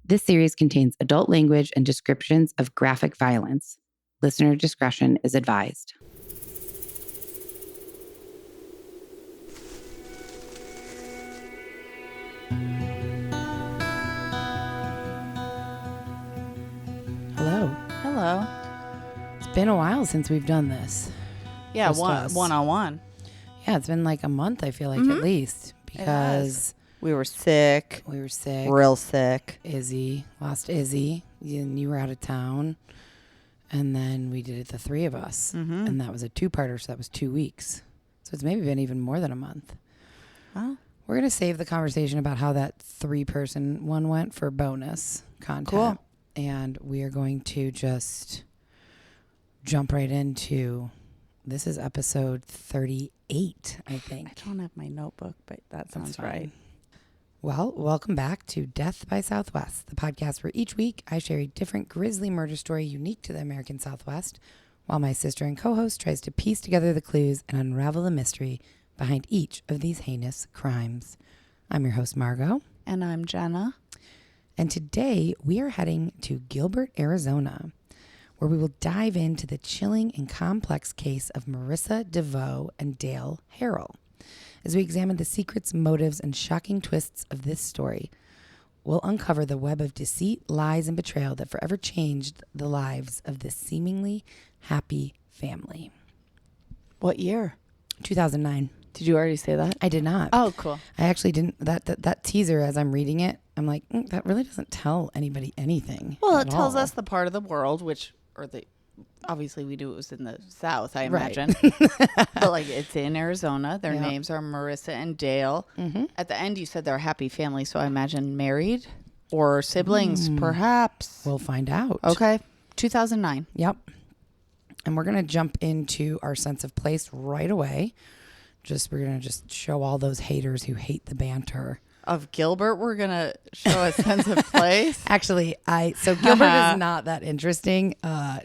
This series contains adult language and descriptions of graphic violence. Listener discretion is advised. Hello. Hello. It's been a while since we've done this. Yeah, one-on-one. Yeah, it's been like a month, I feel like, at least. Because we were sick. Real sick. Izzy. Lost Izzy. You were out of town. And then we did it, the three of us. Mm-hmm. And that was a two-parter, so that was 2 weeks. So it's maybe been even more than a month. Well, we're going to save the conversation about how that 3-person one went for bonus content. Cool. And we are going to just jump right into, this is episode 38, I think. I don't have my notebook, but that sounds right. Well, welcome back to Death by Southwest, the podcast where each week I share a different grisly murder story unique to the American Southwest, while my sister and co-host tries to piece together the clues and unravel the mystery behind each of these heinous crimes. I'm your host, Margot. And I'm Jenna. And today we are heading to Gilbert, Arizona, where we will dive into the chilling and complex case of Marissa DeVault and Dale Harrell. As we examine the secrets, motives, and shocking twists of this story, we'll uncover the web of deceit, lies, and betrayal that forever changed the lives of this seemingly happy family. What year? 2009. Did you already say that? I did not. Oh, cool. I actually didn't. That teaser, as I'm reading it, I'm like, that really doesn't tell anybody anything. Well, it tells us the part of the world obviously we knew it was in the South, I imagine. But like, it's in Arizona. Their names are Marissa and Dale. Mm-hmm. At the end, you said they're a happy family, so I imagine married or siblings, perhaps. We'll find out. Okay. 2009. Yep. And we're going to jump into our sense of place right away. We're going to just show all those haters who hate the banter. Of Gilbert, we're going to show a sense of place. Actually, so Gilbert is not that interesting.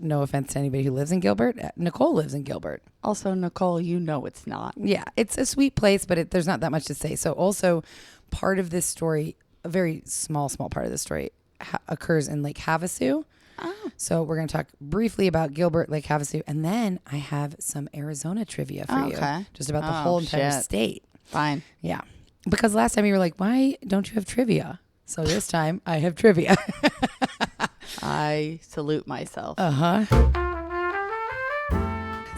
No offense to anybody who lives in Gilbert. Nicole lives in Gilbert. Also, Nicole, you know it's not. Yeah, it's a sweet place, but there's not that much to say. So also part of this story, a very small part of this story occurs in Lake Havasu. Oh. So we're going to talk briefly about Gilbert, Lake Havasu, and then I have some Arizona trivia for you. Just about the whole entire state. Fine. Yeah. Because last time you were like, why don't you have trivia? So this time I have trivia. I salute myself. Uh-huh.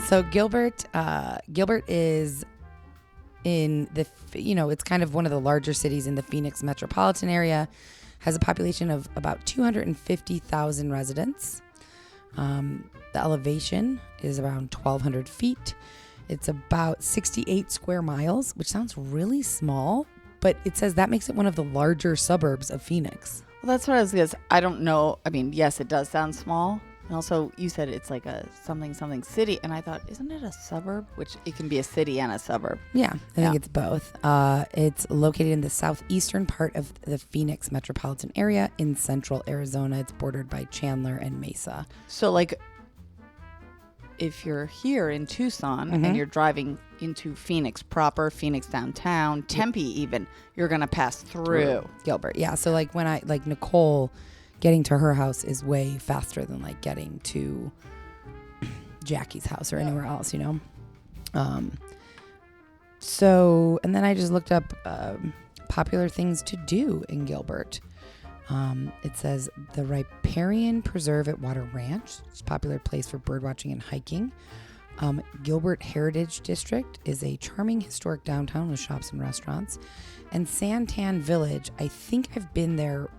So Gilbert is in it's kind of one of the larger cities in the Phoenix metropolitan area, has a population of about 250,000 residents. The elevation is around 1,200 feet. It's about 68 square miles, which sounds really small, but it says that makes it one of the larger suburbs of Phoenix. Well, that's what I was going to say. I don't know. I mean, yes, it does sound small. And also, you said it's like a something city. And I thought, isn't it a suburb? Which it can be a city and a suburb. Yeah, I think it's both. It's located in the southeastern part of the Phoenix metropolitan area in central Arizona. It's bordered by Chandler and Mesa. So like, if you're here in Tucson and you're driving into Phoenix proper, Phoenix downtown, Tempe even, you're going to pass through Gilbert. Yeah. So like when Nicole, getting to her house is way faster than like getting to Jackie's house or anywhere else, So, and then I just looked up popular things to do in Gilbert. It says the Riparian Preserve at Water Ranch. It's a popular place for birdwatching and hiking. Gilbert Heritage District is a charming historic downtown with shops and restaurants. And Santan Village, I think I've been there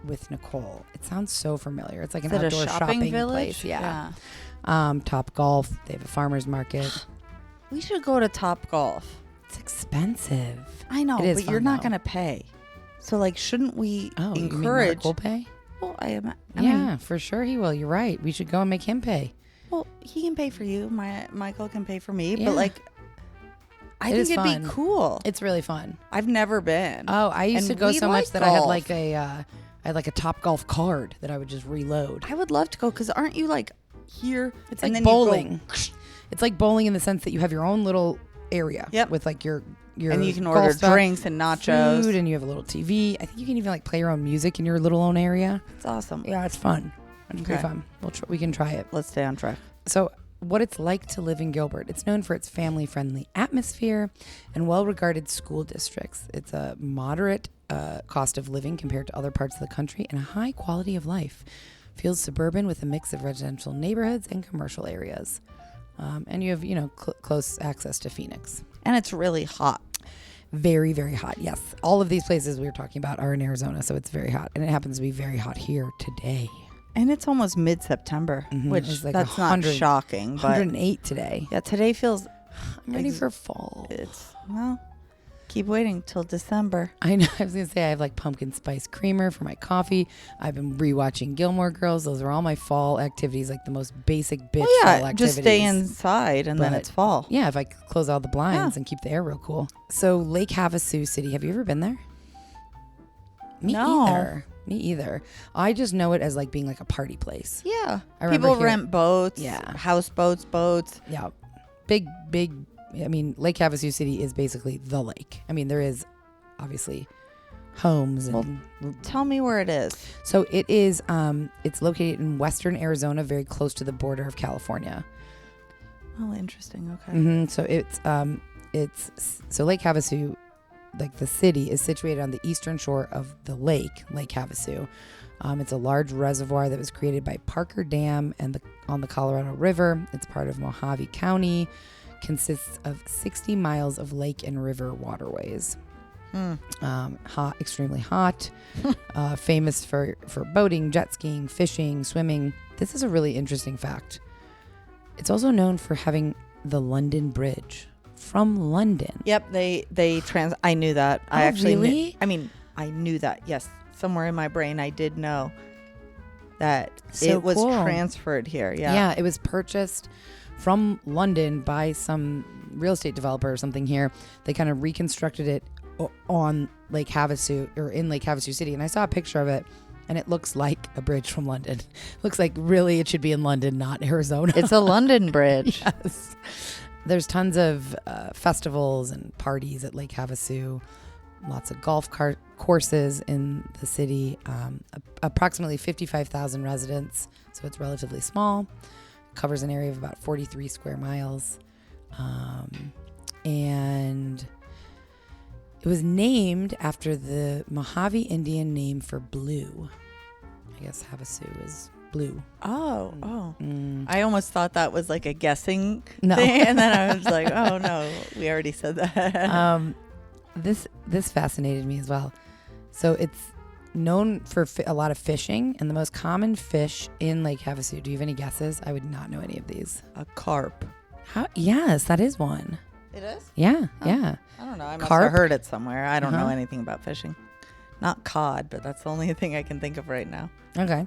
with Nicole. It sounds so familiar. It's like an outdoor shopping village? place. Yeah. Top Golf. They have a farmer's market. We should go to Top Golf. It's expensive. I know, it is but fun, you're not though. going to pay. So, like, shouldn't we encourage? You mean Mark will pay? Well, I mean, for sure he will. You're right. We should go and make him pay. Well, he can pay for you. Michael can pay for me. Yeah. But, like, I think it'd be cool. It's really fun. I've never been. Oh, I used to go so much that golf. I had like a Top Golf card that I would just reload. I would love to go because aren't you like here? It's like bowling. It's like bowling in the sense that you have your own little area with like your your and you can golf order stuff, drinks and nachos. food, and you have a little TV. I think you can even like play your own music in your little own area. It's awesome. Yeah, it's fun. It's pretty fun. We can try it. Let's stay on track. So what it's like to live in Gilbert. It's known for its family-friendly atmosphere and well-regarded school districts. It's a moderate cost of living compared to other parts of the country and a high quality of life. Feels suburban with a mix of residential neighborhoods and commercial areas. And you have, close access to Phoenix. And it's really hot. Very, very hot. Yes. All of these places we were talking about are in Arizona, so it's very hot. And it happens to be very hot here today. And it's almost mid-September, which like that's not shocking. But 108 today. Yeah, today feels... I'm ready for fall. Keep waiting till December. I know. I was going to say I have like pumpkin spice creamer for my coffee. I've been rewatching Gilmore Girls. Those are all my fall activities, like the most basic bitch fall activities. Just stay inside and then it's fall. Yeah, if I close all the blinds and keep the air real cool. So Lake Havasu City, have you ever been there? No. Me either. I just know it as like being like a party place. Yeah. People rent boats. Yeah. Houseboats, boats. Yeah. Big. I mean, Lake Havasu City is basically the lake. I mean, there is obviously homes. Tell me where it is. So it is, it's located in western Arizona, very close to the border of California. Oh, interesting. Okay. Mm-hmm. So Lake Havasu, like the city, is situated on the eastern shore of the Lake Havasu. It's a large reservoir that was created by Parker Dam on the Colorado River. It's part of Mojave County. Consists of 60 miles of lake and river waterways. Hot, extremely hot. Famous for boating, jet skiing, fishing, swimming. This is a really interesting fact. It's also known for having the London Bridge from London. Yep, I knew that. Oh, I actually really? I knew that. Yes, somewhere in my brain I did know that so it was cool. Transferred here. Yeah. Yeah, it was purchased from London by some real estate developer or something here. They kind of reconstructed it on Lake Havasu or in Lake Havasu City. And I saw a picture of it and it looks like a bridge from London. Looks like really it should be in London, not Arizona. It's a London bridge. Yes. There's tons of festivals and parties at Lake Havasu. Lots of golf courses in the city. Approximately 55,000 residents. So it's relatively small. Covers an area of about 43 square miles. And it was named after the Mojave Indian name for blue. I guess Havasu is blue. Oh. I almost thought that was like a guessing thing. And then I was like, oh no, we already said that. This fascinated me as well. So it's known for a lot of fishing, and the most common fish in Lake Havasu. Do you have any guesses? I would not know any of these. A carp. Yes, that is one. It is? Yeah, yeah. I don't know. I must have heard it somewhere. I don't know anything about fishing. Not cod, but that's the only thing I can think of right now. Okay.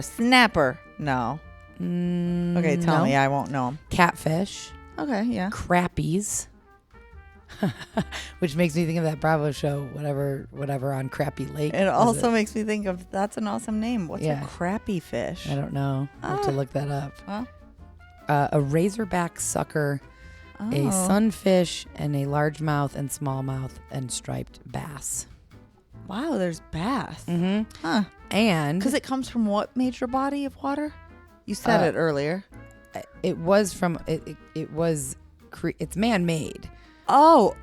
Snapper. No. Okay, tell me. I won't know them. Catfish. Okay, yeah. Crappies. Which makes me think of that Bravo show, whatever on Crappy Lake. It also makes me think of, that's an awesome name. What's a crappy fish? I don't know. I'll have to look that up. A razorback sucker, a sunfish, and a largemouth and smallmouth and striped bass. Wow, there's bass. Mm-hmm. Huh. And because it comes from what major body of water? You said it earlier. It was from it's man-made. Oh.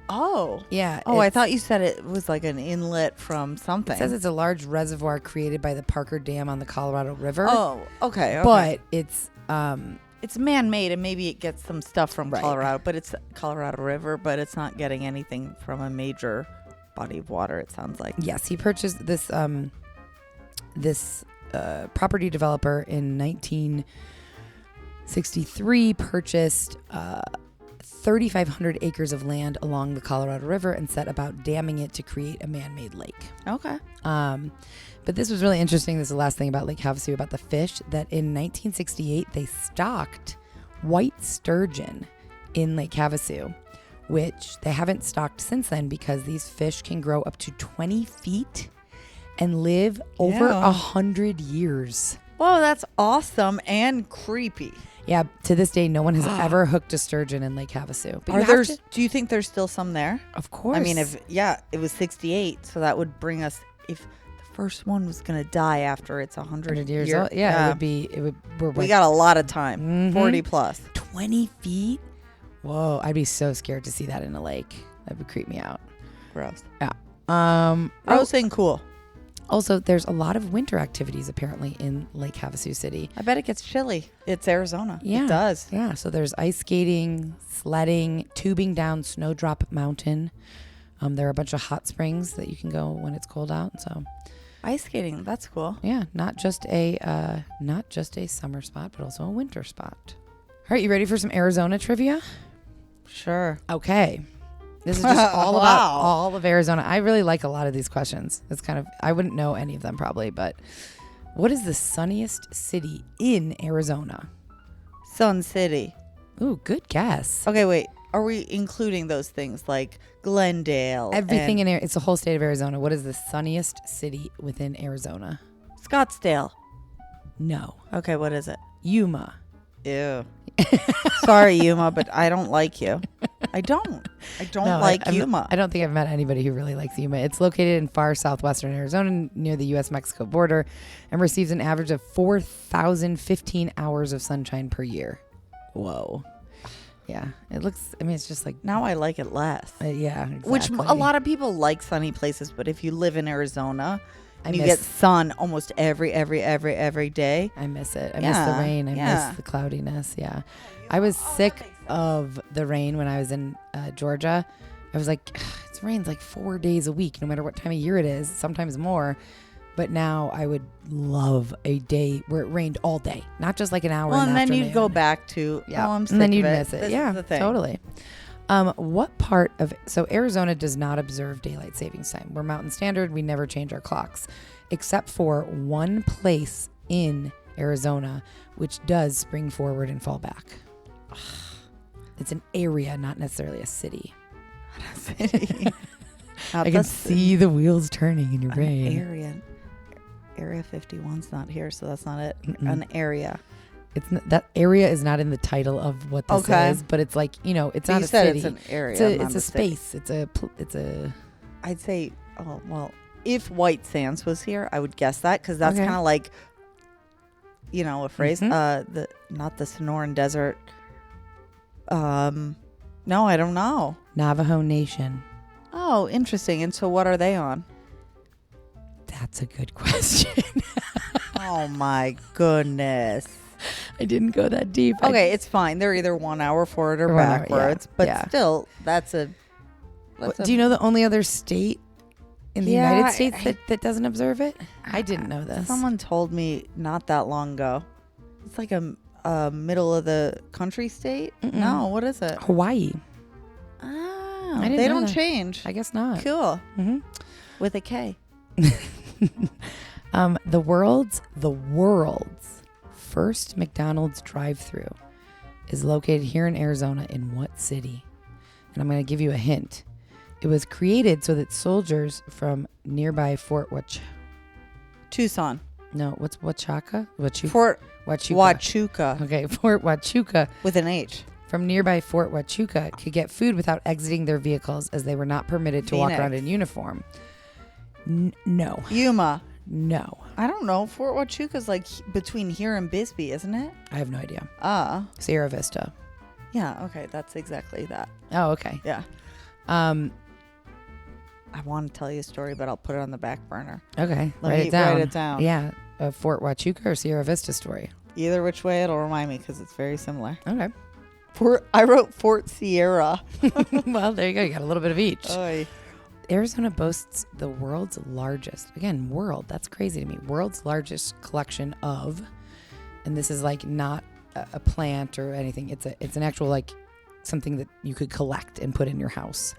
Yeah. I thought you said it was like an inlet from something. It says it's a large reservoir created by the Parker Dam on the Colorado River. Oh, okay. But it's man-made, and maybe it gets some stuff from Colorado, but it's Colorado River, but it's not getting anything from a major body of water, it sounds like. Yes, he purchased this property developer in 1963 purchased 3,500 acres of land along the Colorado River and set about damming it to create a man-made lake. Okay. But this was really interesting. This is the last thing about Lake Havasu, about the fish, that in 1968 they stocked white sturgeon in Lake Havasu, which they haven't stocked since then because these fish can grow up to 20 feet and live over 100 years. Whoa, that's awesome and creepy. Yeah, to this day, no one has ever hooked a sturgeon in Lake Havasu. But do you think there's still some there? Of course. I mean, it was 68, so that would bring us, if the first one was going to die after it's 100 years old. Yeah, we got a lot of time, 40 plus. 20 feet? Whoa, I'd be so scared to see that in a lake. That would creep me out. Gross. Yeah. I was saying cool. Also, there's a lot of winter activities apparently in Lake Havasu City. I bet it gets chilly. It's Arizona. Yeah. It does. Yeah. So there's ice skating, sledding, tubing down Snowdrop Mountain. There are a bunch of hot springs that you can go when it's cold out. So ice skating, that's cool. Yeah, not just a summer spot, but also a winter spot. All right, you ready for some Arizona trivia? Sure. Okay. This is just all about all of Arizona. I really like a lot of these questions. It's kind of, I wouldn't know any of them probably, but what is the sunniest city in Arizona? Sun City. Ooh, good guess. Okay, wait. Are we including those things like Glendale? Everything in it's the whole state of Arizona. What is the sunniest city within Arizona? Scottsdale. No. Okay, what is it? Yuma. Ew. Sorry, Yuma, but I don't like you. I don't like Yuma. I don't think I've met anybody who really likes Yuma. It's located in far southwestern Arizona near the U.S.-Mexico border and receives an average of 4,015 hours of sunshine per year. Whoa. Yeah. It looks, I mean, it's just like... Now I like it less. Yeah, exactly. Which a lot of people like sunny places, but if you live in Arizona... And you get sun almost every day. I miss it. I miss the rain. I miss the cloudiness. Yeah. I was sick of the rain when I was in Georgia. I was like, it rains like 4 days a week, no matter what time of year it is, sometimes more. But now I would love a day where it rained all day, not just like an hour. Well, and then you'd go back to, I'm sick and then you'd miss it. Yeah, totally. What part of Arizona does not observe daylight savings time? We're Mountain Standard. We never change our clocks, except for one place in Arizona which does spring forward and fall back. It's an area, not necessarily a city. I can see the wheels turning in your brain. Area 51's not here, so that's not it. An area. It's not, that area is not in the title of what this is, but it's like, it's not a city. It's an area. It's a space. It's a. I'd say, if White Sands was here, I would guess that because that's kind of like, a phrase. Not the Sonoran Desert. No, I don't know. Navajo Nation. Oh, interesting. And so, what are they on? That's a good question. Oh my goodness. I didn't go that deep. Okay, it's fine. They're either 1 hour forward or backwards, but still, that's a. Do you know the only other state in the United States that doesn't observe it? I didn't know this. Someone told me not that long ago. It's like a middle of the country state. No, what is it? Hawaii. Oh, they don't change. I guess not. Cool. With a K. The world's first McDonald's drive-thru is located here in Arizona in what city? And I'm going to give you a hint. It was created so that soldiers from nearby Fort Tucson. No, what's Huachuca? Fort Huachuca. Huachuca. Okay, Fort Huachuca. With an H. From nearby Fort Huachuca could get food without exiting their vehicles as they were not permitted to walk around in uniform. No. Yuma. No. I don't know. Fort Huachuca's like between here and Bisbee, isn't it? I have no idea. Sierra Vista. Yeah, okay. That's exactly that. Oh, okay. Yeah. I want to tell you a story, but I'll put it on the back burner. Okay. Write it down. Yeah. A Fort Huachuca or Sierra Vista story? Either which way, it'll remind me because it's very similar. Okay. I wrote Fort Sierra. Well, there you go. You got a little bit of each. Oy. Arizona boasts the world's largest, that's crazy to me, world's largest collection of, and this is like not a plant or anything. It's an actual like something that you could collect and put in your house.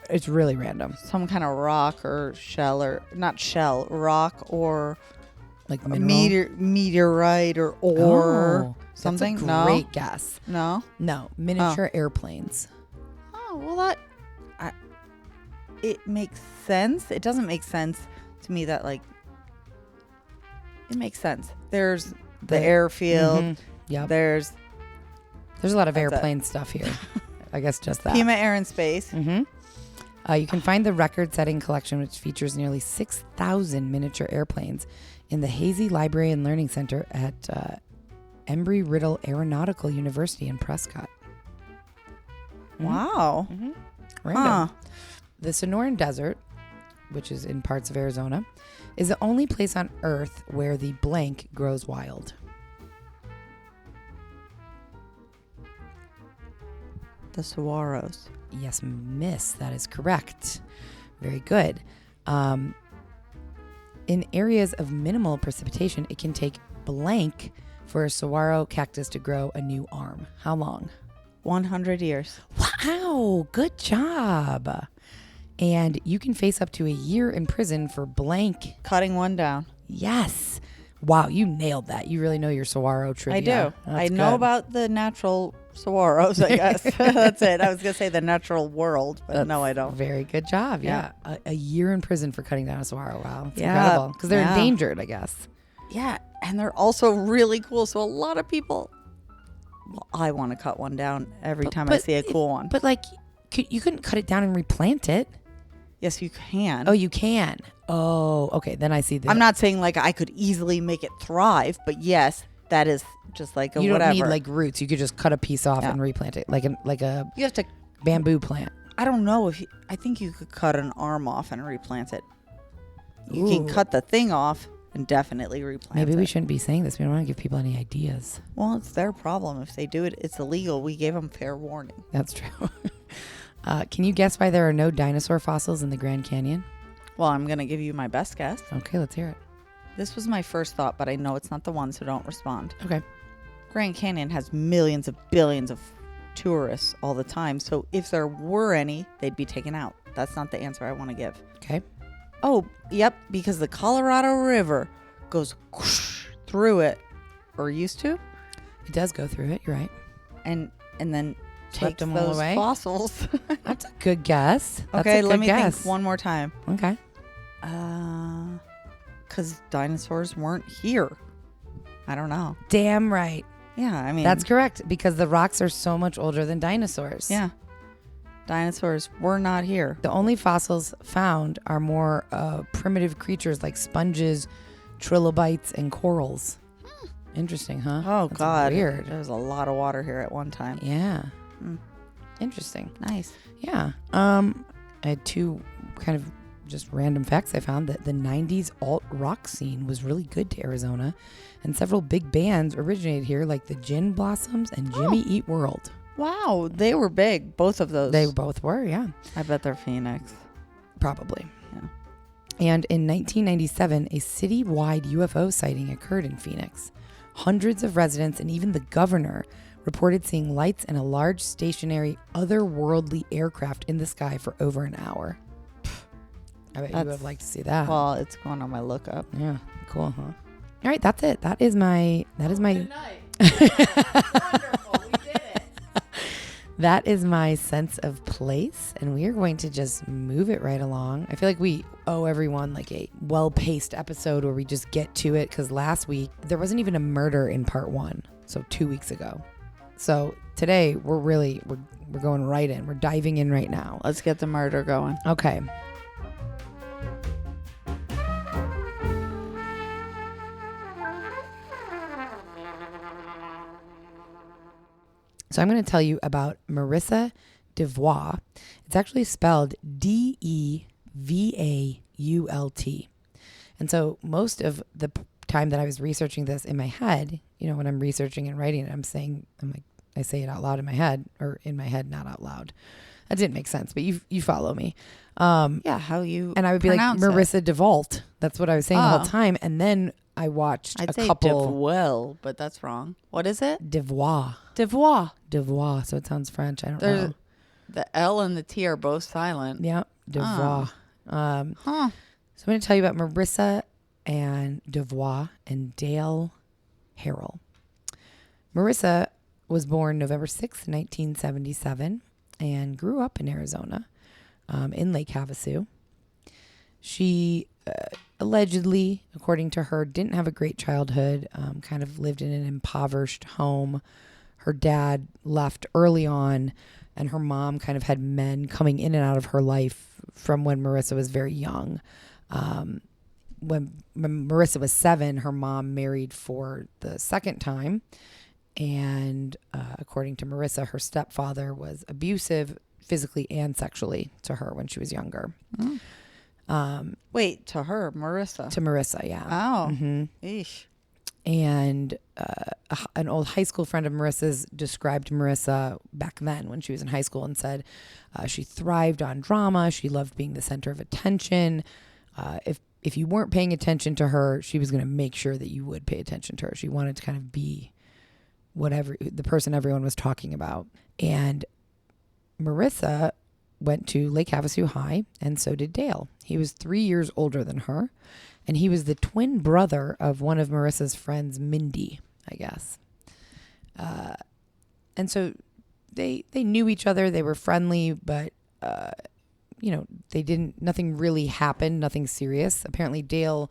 It's really random. Some kind of rock or shell or not shell, rock or like mineral? Meteorite or ore something. That's a great guess. No, miniature airplanes. Oh well, it makes sense. It doesn't make sense to me that like it makes sense. There's the airfield. Yep. There's There's a lot of That's airplane stuff here. I guess just that. Pima Air and Space. Mm-hmm. You can find the record-setting collection, which features nearly 6,000 miniature airplanes, in the Hazy Library and Learning Center at Embry-Riddle Aeronautical University in Prescott. Wow. Mm-hmm. Random. The Sonoran Desert, which is in parts of Arizona, is the only place on Earth where the blank grows wild. The saguaros. Yes, miss. That is correct. Very good. In areas of minimal precipitation, it can take blank for a saguaro cactus to grow a new arm. How long? 100 years. Wow, good job. And you can face up to a year in prison for blank. Cutting one down. Yes. Wow, you nailed that. You really know your saguaro trivia. I do. That's I know good. about the natural saguaros, I guess. That's it. I was going to say the natural world, but no, I don't. Very good job. Yeah. A year in prison for cutting down a saguaro. Wow. It's Yeah. incredible. Because they're Yeah. endangered, I guess. Yeah, and they're also really cool. So a lot of people, well, I want to cut one down every time I see a cool one. But like, you couldn't cut it down and replant it. Yes, you can. Oh, you can. Oh, okay. Then I see. I'm not saying like I could easily make it thrive, but yes, that is just like a You don't whatever. need like roots. You could just cut a piece off Yeah. and replant it, like a You have to. bamboo plant. I don't know if I think you could cut an arm off and replant it. You can Ooh. cut the thing off and definitely replant it. Maybe we shouldn't be saying this. We don't want to give people any ideas. Well, it's their problem. If they do it, it's illegal. We gave them fair warning. That's true. Can you guess why there are no dinosaur fossils in the Grand Canyon? Well, I'm going to give you my best guess. Okay, let's hear it. This was my first thought, but I know it's not the one, so don't respond. Okay. Grand Canyon has millions of billions of tourists all the time. So if there were any, they'd be taken out. That's not the answer I want to give. Okay. Oh, yep, because the Colorado River goes whoosh through it, or used to, It does go through it. You're right. and then Swept takes them all those away? fossils. That's a good guess. That's Okay, a good let me guess. think one more time. Okay. Because dinosaurs weren't here. I don't know. Damn right. Yeah, I mean That's correct, because the rocks are so much older than dinosaurs. yeah. Dinosaurs were not here. The only fossils found are more primitive creatures like sponges, trilobites, and corals. Interesting, huh? Oh That's God, weird. There was a lot of water here at one time. Yeah. Mm. Interesting. Nice. Yeah. I had two kind of just random facts I found. That the 90s alt rock scene was really good to Arizona, and several big bands originated here, like the Gin Blossoms and Jimmy Eat World. Wow, they were big. Both of those. They both were, yeah. I bet they're Phoenix. Probably. Yeah. And in 1997, a citywide UFO sighting occurred in Phoenix. Hundreds of residents and even the governor reported seeing lights and a large stationary otherworldly aircraft in the sky for over an hour. I bet you would have liked to see that. Well, it's going on my lookup. Yeah, cool, huh? All right, that's it. That is my. Good night. Wonderful. We did it. That is my sense of place, and we are going to just move it right along. I feel like we owe everyone like a well-paced episode where we just get to it, because last week there wasn't even a murder in part 1, so 2 weeks ago. So today we're going right in. We're diving in right now. Let's get the murder going. Okay. So I'm going to tell you about Marissa DeVault. It's actually spelled DeVault. And so most of the time that I was researching this in my head, you know, when I'm researching and writing it, I say it out loud in my head, or in my head, not out loud. That didn't make sense, but you follow me. Yeah, how you and I would be like Marissa DeVault. That's what I was saying the whole Oh. time. And then I watched I'd a say couple. DeVoil, but that's wrong. What is it? DeVault. DeVoil. DeVault. So it sounds French. I don't There's know. the L and the T are both silent. Yeah, DeVault. Huh. So I'm going to tell you about Marissa and DeVault and Dale Harrell. Marissa was born November 6th, 1977, and grew up in Arizona, in Lake Havasu. She allegedly, according to her, didn't have a great childhood, kind of lived in an impoverished home. her dad left early on, and her mom kind of had men coming in and out of her life from when Marissa was very young. When Marissa was 7, her mom married for the second time. And according to Marissa, her stepfather was abusive physically and sexually to her when she was younger. Wait, to her, Marissa? To Marissa, yeah. Oh. Mm-hmm. Eesh. And an old high school friend of Marissa's described Marissa back then when she was in high school and said she thrived on drama. She loved being the center of attention. If you weren't paying attention to her, she was going to make sure that you would pay attention to her. She wanted to kind of be whatever the person everyone was talking about. And Marissa went to Lake Havasu High, and so did Dale. He was 3 years older than her, and he was the twin brother of one of Marissa's friends, Mindy, I guess. And so they knew each other. They were friendly, but nothing really happened, nothing serious. Apparently Dale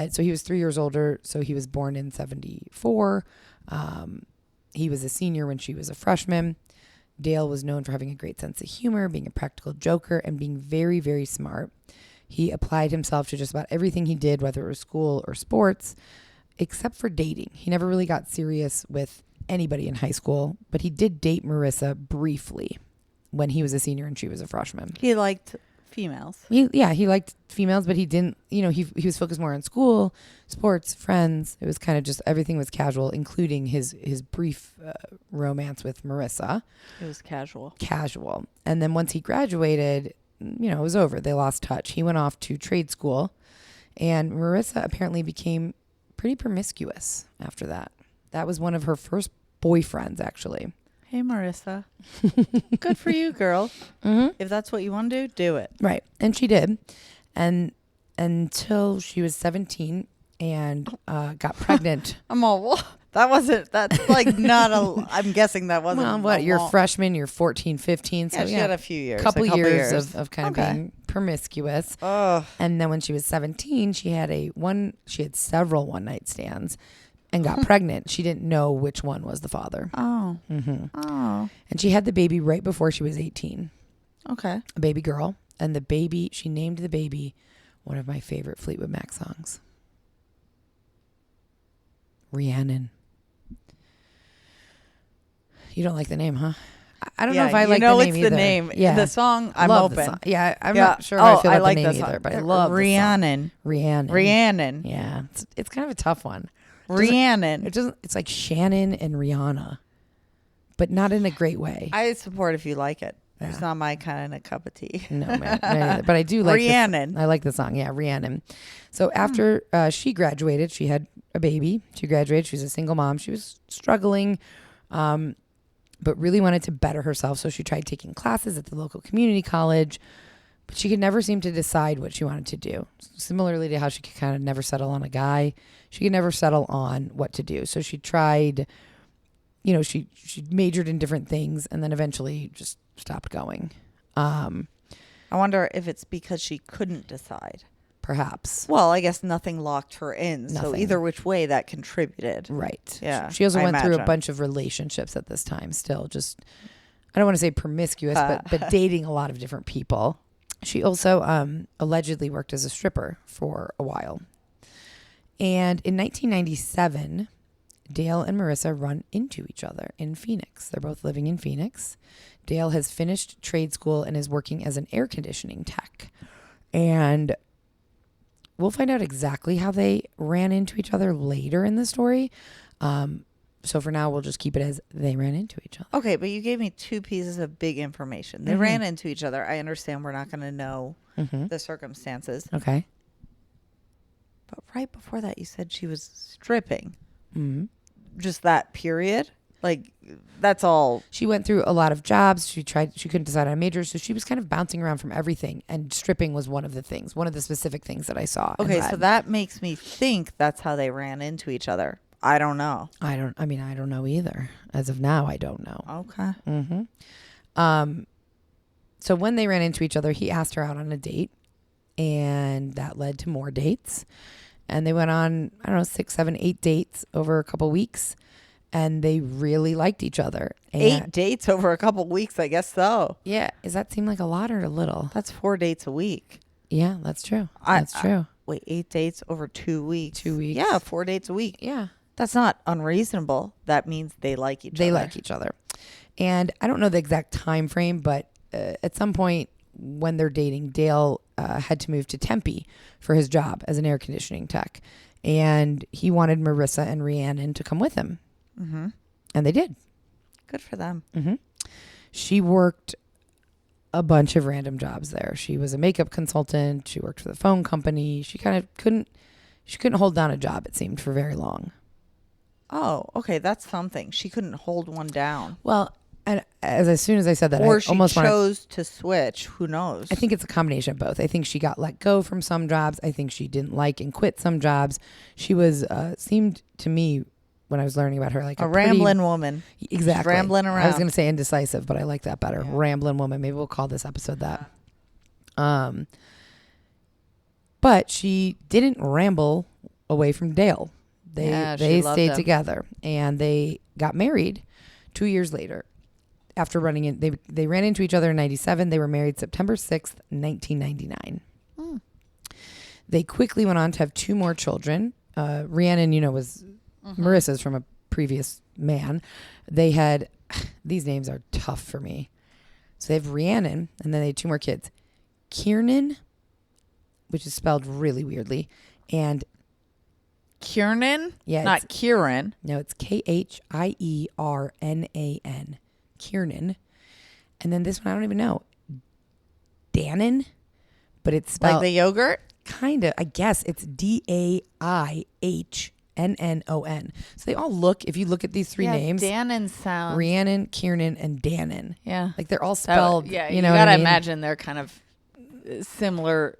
so he was 3 years older, so he was born in 1974. He was a senior when she was a freshman. Dale was known for having a great sense of humor, being a practical joker, and being very, very smart. He applied himself to just about everything he did, whether it was school or sports, except for dating. He never really got serious with anybody in high school, but he did date Marissa briefly when he was a senior and she was a freshman. He liked females. He liked females, but he didn't, he was focused more on school, sports, friends. It was kind of just everything was casual, including his brief romance with Marissa. It was casual. And then once he graduated, it was over. They lost touch. He went off to trade school, and Marissa apparently became pretty promiscuous after that. That was one of her first boyfriends, actually. Hey, Marissa. Good for you, girl. Mm-hmm. If that's what you want to do it. Right. And she did. And until she was 17 and got pregnant. That's like not I'm guessing that wasn't. Well, what, you're freshman, you're 14, 15. So she had a few years. Couple years of kind of being promiscuous. Oh. And then when she was 17, she had several one-night stands and got pregnant. She didn't know which one was the father. Oh. Mm-hmm. Oh. And she had the baby right before she was 18. Okay. A baby girl. And she named the baby one of my favorite Fleetwood Mac songs. Rhiannon. You don't like the name, huh? I don't know if I like the name either. It's the name. Yeah. The song, I'm open. The song. Yeah, I'm not sure how I feel about the name either, but I love Rhiannon. Rhiannon. Yeah, it's kind of a tough one. Rhiannon. It's like Shannon and Rihanna, but not in a great way. I support if you like it. Yeah. It's not my kind of cup of tea. No, man. But I do like Rhiannon. I like the song. Yeah, Rhiannon. So after she graduated, she had a baby. She graduated. She was a single mom. She was struggling, but really wanted to better herself. So she tried taking classes at the local community college, but she could never seem to decide what she wanted to do. Similarly to how she could kind of never settle on a guy, she could never settle on what to do. So she tried, she majored in different things and then eventually just stopped going. I wonder if it's because she couldn't decide. Perhaps. Well, I guess nothing locked her in. Nothing. So either which way that contributed. Right. Yeah. She also went through a bunch of relationships at this time. Still just, I don't want to say promiscuous, but dating a lot of different people. She also allegedly worked as a stripper for a while. And in 1997, Dale and Marissa run into each other in Phoenix. They're both living in Phoenix. Dale has finished trade school and is working as an air conditioning tech. And we'll find out exactly how they ran into each other later in the story. So for now, we'll just keep it as they ran into each other. Okay, but you gave me two pieces of big information. They ran into each other. I understand we're not going to know the circumstances. Okay. But right before that, you said she was stripping. Mm-hmm. Just that period? Like, that's all. She went through a lot of jobs. She couldn't decide on a major. So she was kind of bouncing around from everything. And stripping was one of the specific things that I saw. Okay, so that makes me think that's how they ran into each other. I don't know. I don't know either. As of now, I don't know. Okay. Mm-hmm. So when they ran into each other, he asked her out on a date. And that led to more dates. And they went on, 6, 7, 8 dates over a couple weeks. and they really liked each other. And 8 dates over a couple weeks, I guess so. yeah. Does that seem like a lot or a little? That's 4 dates a week. Yeah, that's true. That's true. Wait, 8 dates over 2 weeks. 2 weeks. Yeah, 4 dates a week. Yeah. That's not unreasonable. That means they like each other. They like each other. And I don't know the exact time frame, but at some point when they're dating, Dale had to move to Tempe for his job as an air conditioning tech. And he wanted Marissa and Rhiannon to come with him. Mm-hmm. And they did. Good for them. Mm-hmm. She worked a bunch of random jobs there. She was a makeup consultant. She worked for the phone company. She kind of couldn't hold down a job, it seemed, for very long. Oh, okay. That's something. She couldn't hold one down. Well, and as soon as I said that, or I she almost chose to switch. Who knows? I think it's a combination of both. I think she got let go from some jobs. I think she didn't like and quit some jobs. She was, seemed to me when I was learning about her, like a rambling woman. Exactly. She's rambling around. I was going to say indecisive, but I like that better. Yeah. Rambling woman. Maybe we'll call this episode that. But she didn't ramble away from Dale. They stayed together, and they got married 2 years later. After running in, they ran into each other in 97. They were married September 6th, 1999. They quickly went on to have 2 more children. Rhiannon, was Marissa's from a previous man. They had, these names are tough for me. So they have Rhiannon, and then they had 2 more kids. Kiernan, which is spelled really weirdly, and Kiernan? Yeah. Not Kieran. No, it's Khiernan. Kiernan. And then this one, I don't even know. Dannon, but it's spelled like the yogurt? Kind of. I guess it's Daihnnon. So they all look, if you look at these 3 names. Dannon sounds. Rhiannon, Kiernan, and Dannon. Yeah. Like they're all spelled. Yeah, you know gotta what I mean? imagine they're kind of similar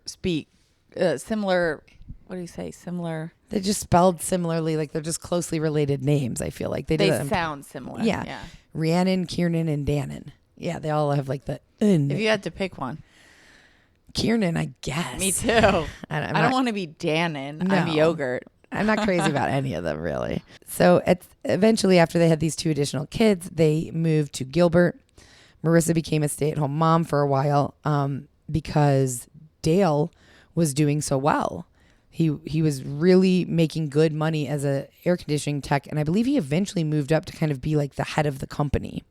similar. What do you say? Similar. They're just spelled similarly. Like they're just closely related names. I feel like they sound similar. Yeah. Rhiannon, Kiernan, and Dannon. Yeah, they all have like the N. If you had to pick one. Kiernan, I guess. Me too. I don't want to be Dannon. No. I'm yogurt. I'm not crazy about any of them, really. So eventually, after they had these 2 additional kids, they moved to Gilbert. Marissa became a stay-at-home mom for a while because Dale was doing so well. He was really making good money as a air conditioning tech, and I believe he eventually moved up to kind of be like the head of the company.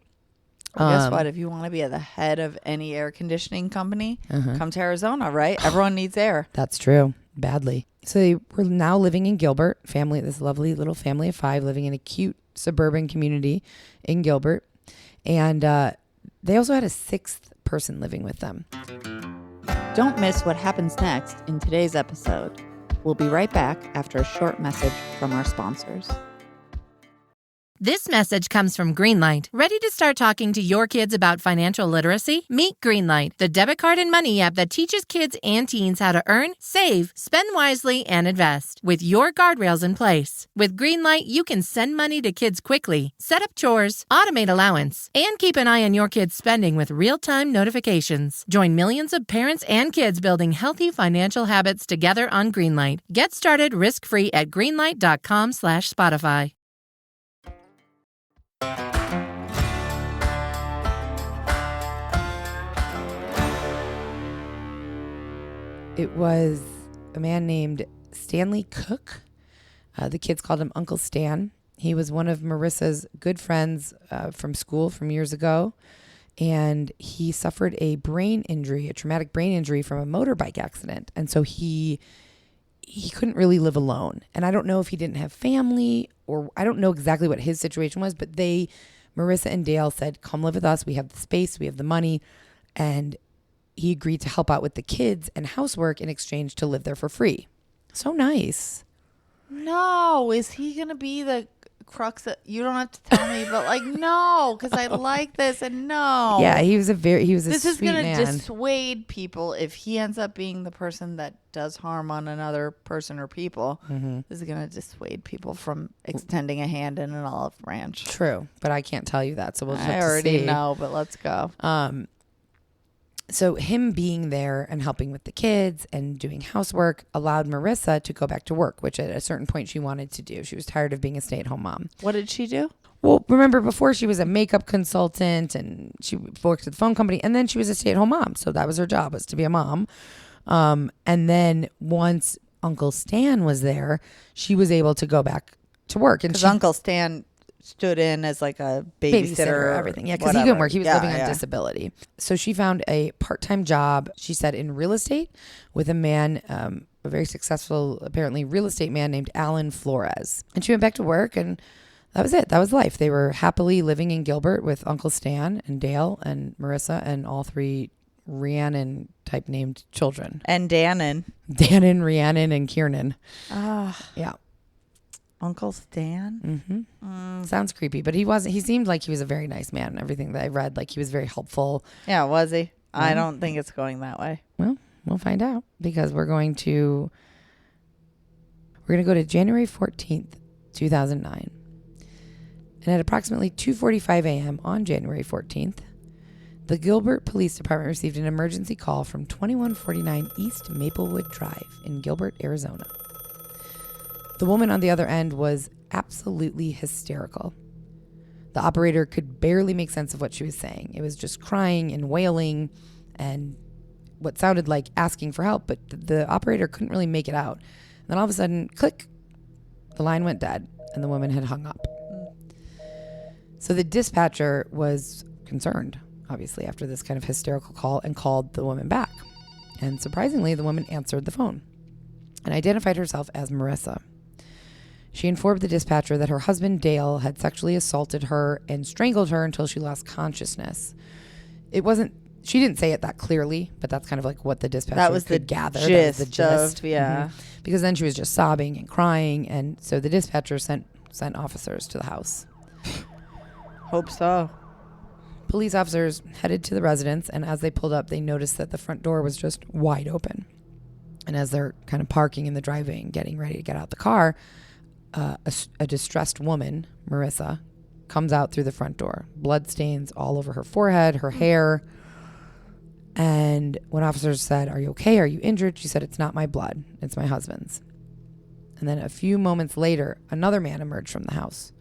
Well, guess what? If you want to be at the head of any air conditioning company, come to Arizona, right? Everyone needs air. That's true. Badly. So they were now living in Gilbert, this lovely little family of 5 living in a cute suburban community in Gilbert. And they also had a 6th person living with them. Don't miss what happens next in today's episode. We'll be right back after a short message from our sponsors. This message comes from Greenlight. Ready to start talking to your kids about financial literacy? Meet Greenlight, the debit card and money app that teaches kids and teens how to earn, save, spend wisely, and invest with your guardrails in place. With Greenlight, you can send money to kids quickly, set up chores, automate allowance, and keep an eye on your kids' spending with real-time notifications. Join millions of parents and kids building healthy financial habits together on Greenlight. Get started risk-free at greenlight.com/Spotify. It was a man named Stanley Cook. The kids called him Uncle Stan. He was one of Marissa's good friends from school from years ago. And he suffered a traumatic brain injury from a motorbike accident. And so he couldn't really live alone. And I don't know if he didn't have family, or I don't know exactly what his situation was, but Marissa and Dale said, come live with us. We have the space, we have the money. And he agreed to help out with the kids and housework in exchange to live there for free. So nice. No, is he going to be the crux of, you don't have to tell me, but like, no, because I like this, and no. Yeah, he was a sweet man. This is going to dissuade people if he ends up being the person that does harm on another person or people. Mm-hmm. This is going to dissuade people from extending a hand in an olive branch. True, but I can't tell you that, so we'll just have I to already see. know, but let's go. So him being there and helping with the kids and doing housework allowed Marissa to go back to work, which at a certain point she wanted to do. She was tired of being a stay-at-home mom. What did she do? Well, remember before she was a makeup consultant and she worked at the phone company, and then she was a stay-at-home mom. So that was her job, was to be a mom. And then once Uncle Stan was there, she was able to go back to work. And Uncle Stan stood in as like a babysitter or everything. Yeah, because he couldn't work. He was living on disability. So she found a part-time job, she said, in real estate with a man, a very successful, apparently, real estate man named Alan Flores. And she went back to work, and that was it. That was life. They were happily living in Gilbert with Uncle Stan and Dale and Marissa and all 3 Rhiannon type named children. And Dannon, Rhiannon, and Kiernan. Yeah. Uncle Stan? Sounds creepy, but he seemed like he was a very nice man. Everything that I read, like he was very helpful. Yeah, was he? I don't think it's going that way. Well, we'll find out, because we're going to go to January 14th, 2009. And at approximately 2:45 a.m. on January 14th, the Gilbert Police Department received an emergency call from 2149 East Maplewood Drive in Gilbert, Arizona. The woman on the other end was absolutely hysterical. The operator could barely make sense of what she was saying. It was just crying and wailing and what sounded like asking for help, but the operator couldn't really make it out. And then all of a sudden, click, the line went dead and the woman had hung up. So the dispatcher was concerned, obviously, after this kind of hysterical call, and called the woman back. And surprisingly, the woman answered the phone and identified herself as Marissa. She informed the dispatcher that her husband, Dale, had sexually assaulted her and strangled her until she lost consciousness. She didn't say it that clearly, but that's kind of like what the dispatcher could gather. That was the gist. Because then she was just sobbing and crying, and so the dispatcher sent officers to the house. Hope so. Police officers headed to the residence, and as they pulled up, they noticed that the front door was just wide open. And as they're kind of parking in the driveway and getting ready to get out the car, a distressed woman, Marissa, comes out through the front door. Blood stains all over her forehead, her hair. And when officers said, "Are you okay? Are you injured?" she said, "It's not my blood. It's my husband's." And then a few moments later, another man emerged from the house.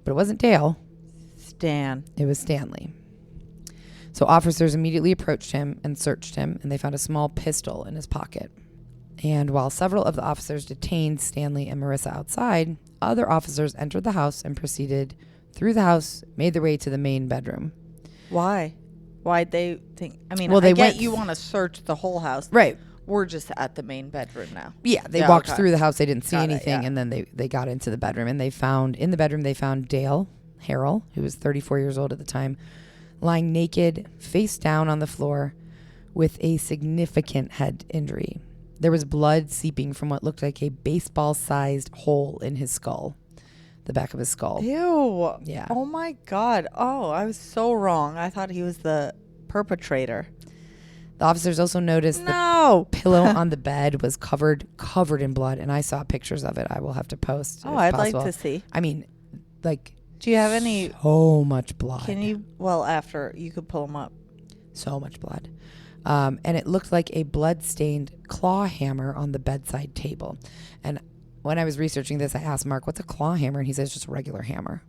But it wasn't Dale. Stan. It was Stanley. So officers immediately approached him and searched him, and they found a small pistol in his pocket. And while several of the officers detained Stanley and Marissa outside, other officers entered the house and proceeded through the house, made their way to the main bedroom. Why? Why'd they think? I mean, you want to search the whole house. Right. We're just at the main bedroom now. Yeah, they walked through the house. They didn't see anything, and then they got into the bedroom. And they found Dale, Harrell, who was 34 years old at the time, lying naked, face down on the floor with a significant head injury. There was blood seeping from what looked like a baseball-sized hole in his skull, the back of his skull. Ew. Yeah. Oh, my God. Oh, I was so wrong. I thought he was the perpetrator. The officers also noticed the pillow on the bed was covered in blood, and I saw pictures of it. I will have to post. Oh, I'd like to see. I mean, like, do you have any? So much blood. Can you? Well, after you could pull them up. So much blood. And it looked like a blood-stained claw hammer on the bedside table. And when I was researching this, I asked Mark, "What's a claw hammer?" And he says, "Just a regular hammer."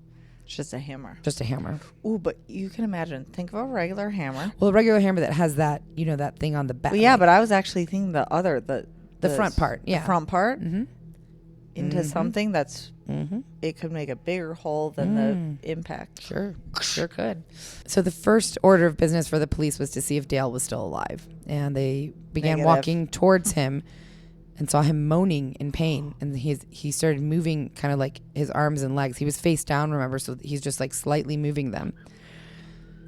Just a hammer. Just a hammer. Ooh, but you can imagine. Think of a regular hammer. Well, a regular hammer that has that, that thing on the back. Well, yeah, but I was actually thinking the front part. Yeah. The front part. Mm-hmm. Into something that's, it could make a bigger hole than the impact. Sure could. So the first order of business for the police was to see if Dale was still alive. And they began walking towards him and saw him moaning in pain. And he started moving kind of like his arms and legs. He was face down, remember, so he's just like slightly moving them.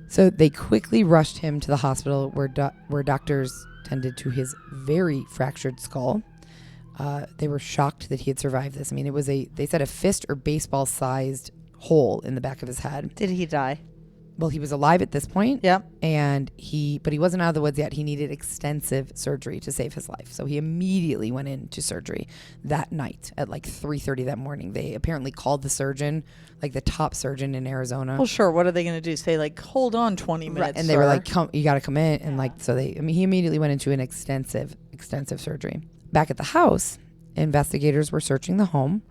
So they quickly rushed him to the hospital where doctors tended to his very fractured skull. They were shocked that he had survived this. I mean, it was they said a fist or baseball sized hole in the back of his head. Did he die? he was alive at this point. Yep. But he wasn't out of the woods yet. He needed extensive surgery to save his life. So he immediately went into surgery that night at like 3:30 that morning. They apparently called the surgeon, like the top surgeon in Arizona. Well, sure. What are they going to do? Say like, hold on 20 minutes. Right. And they were like, you got to come in. And like, so he immediately went into an extensive surgery. Back at the house, investigators were searching the home.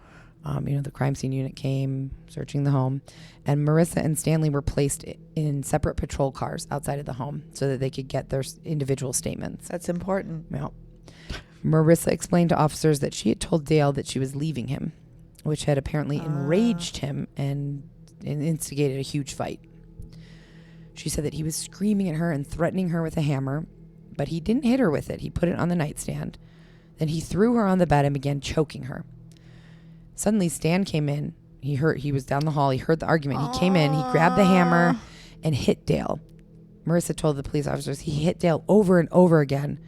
The crime scene unit came searching the home, and Marissa and Stanley were placed in separate patrol cars outside of the home so that they could get their individual statements. That's important. Yeah. Marissa explained to officers that she had told Dale that she was leaving him, which had apparently enraged him and instigated a huge fight. She said that he was screaming at her and threatening her with a hammer, but he didn't hit her with it. He put it on the nightstand. Then he threw her on the bed and began choking her. Suddenly, Stan came in. He was down the hall. He heard the argument. He came in. He grabbed the hammer and hit Dale. Marissa told the police officers he hit Dale over and over again,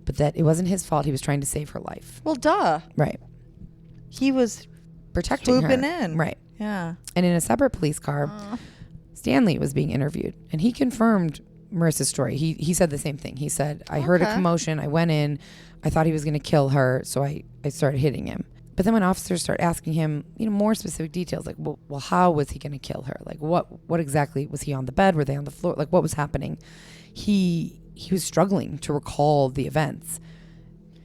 but that it wasn't his fault. He was trying to save her life. Well, duh. Right. He was protecting her. swooping in. Right. Yeah. And in a separate police car, Stanley was being interviewed, and he confirmed Marissa's story. He said the same thing. He said, I heard a commotion. I went in. I thought he was going to kill her, so I started hitting him. But then when officers start asking him, more specific details, like, well, how was he going to kill her? Like, what exactly, was he on the bed? Were they on the floor? Like, what was happening? He was struggling to recall the events.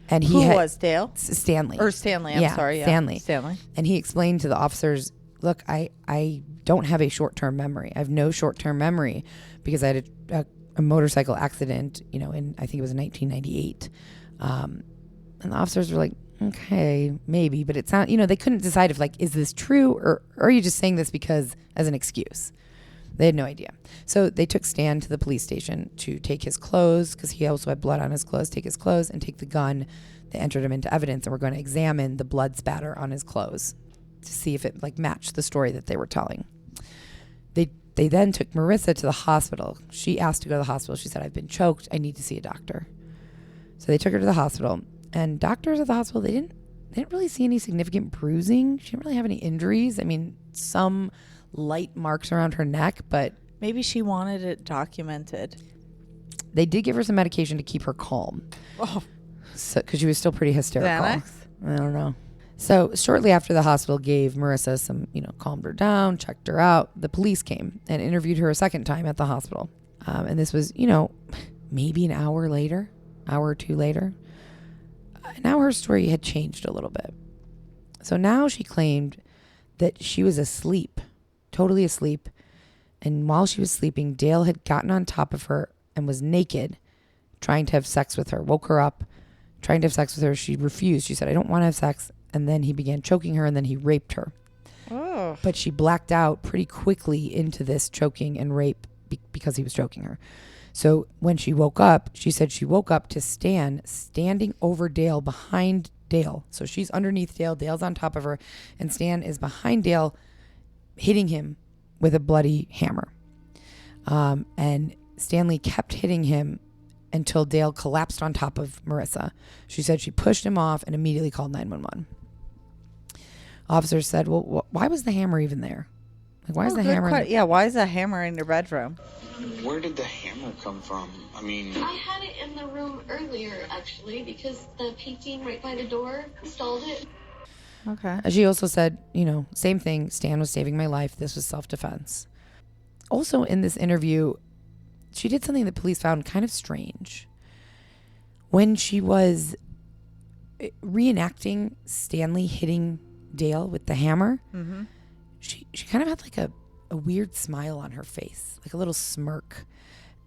And Who was Dale? Stanley. Or Stanley, I'm sorry. Yeah. Stanley. And he explained to the officers, look, I don't have a short-term memory. I have no short-term memory because I had a motorcycle accident, in, I think it was 1998. And the officers were like, okay, maybe, but it's not, they couldn't decide if like, is this true or are you just saying this because as an excuse? They had no idea. So they took Stan to the police station to take his clothes, because he also had blood on his clothes, take his clothes and take the gun. They entered him into evidence, and we're going to examine the blood spatter on his clothes to see if it like matched the story that they were telling. They then took Marissa to the hospital. She asked to go to the hospital. She said, I've been choked. I need to see a doctor. So they took her to the hospital. And doctors at the hospital, they didn't really see any significant bruising. She didn't really have any injuries. I mean, some light marks around her neck, but maybe she wanted it documented. They did give her some medication to keep her calm. Oh. So, because she was still pretty hysterical. Xanax? I don't know. So shortly after the hospital gave Marissa some, calmed her down, checked her out, the police came and interviewed her a second time at the hospital. And this was, maybe an hour or two later. Now her story had changed a little bit. So now she claimed that she was asleep, totally asleep. And while she was sleeping, Dale had gotten on top of her and was naked, trying to have sex with her, woke her up, trying to have sex with her. She refused. She said, I don't want to have sex. And then he began choking her, and then he raped her. Oh. But she blacked out pretty quickly into this choking and rape because he was choking her. So when she woke up, she said she woke up to Stan standing over Dale, behind Dale. So she's underneath Dale. Dale's on top of her. And Stan is behind Dale, hitting him with a bloody hammer. And Stanley kept hitting him until Dale collapsed on top of Marissa. She said she pushed him off and immediately called 911. Officers said, well, why was the hammer even there? Like, why is the hammer? Why is a hammer in your bedroom? Where did the hammer come from? I mean, I had it in the room earlier, actually, because the painting right by the door stalled it. Okay. She also said, same thing. Stan was saving my life. This was self-defense. Also in this interview, she did something that police found kind of strange. When she was reenacting Stanley hitting Dale with the hammer, mm-hmm. she kind of had like a weird smile on her face, like a little smirk.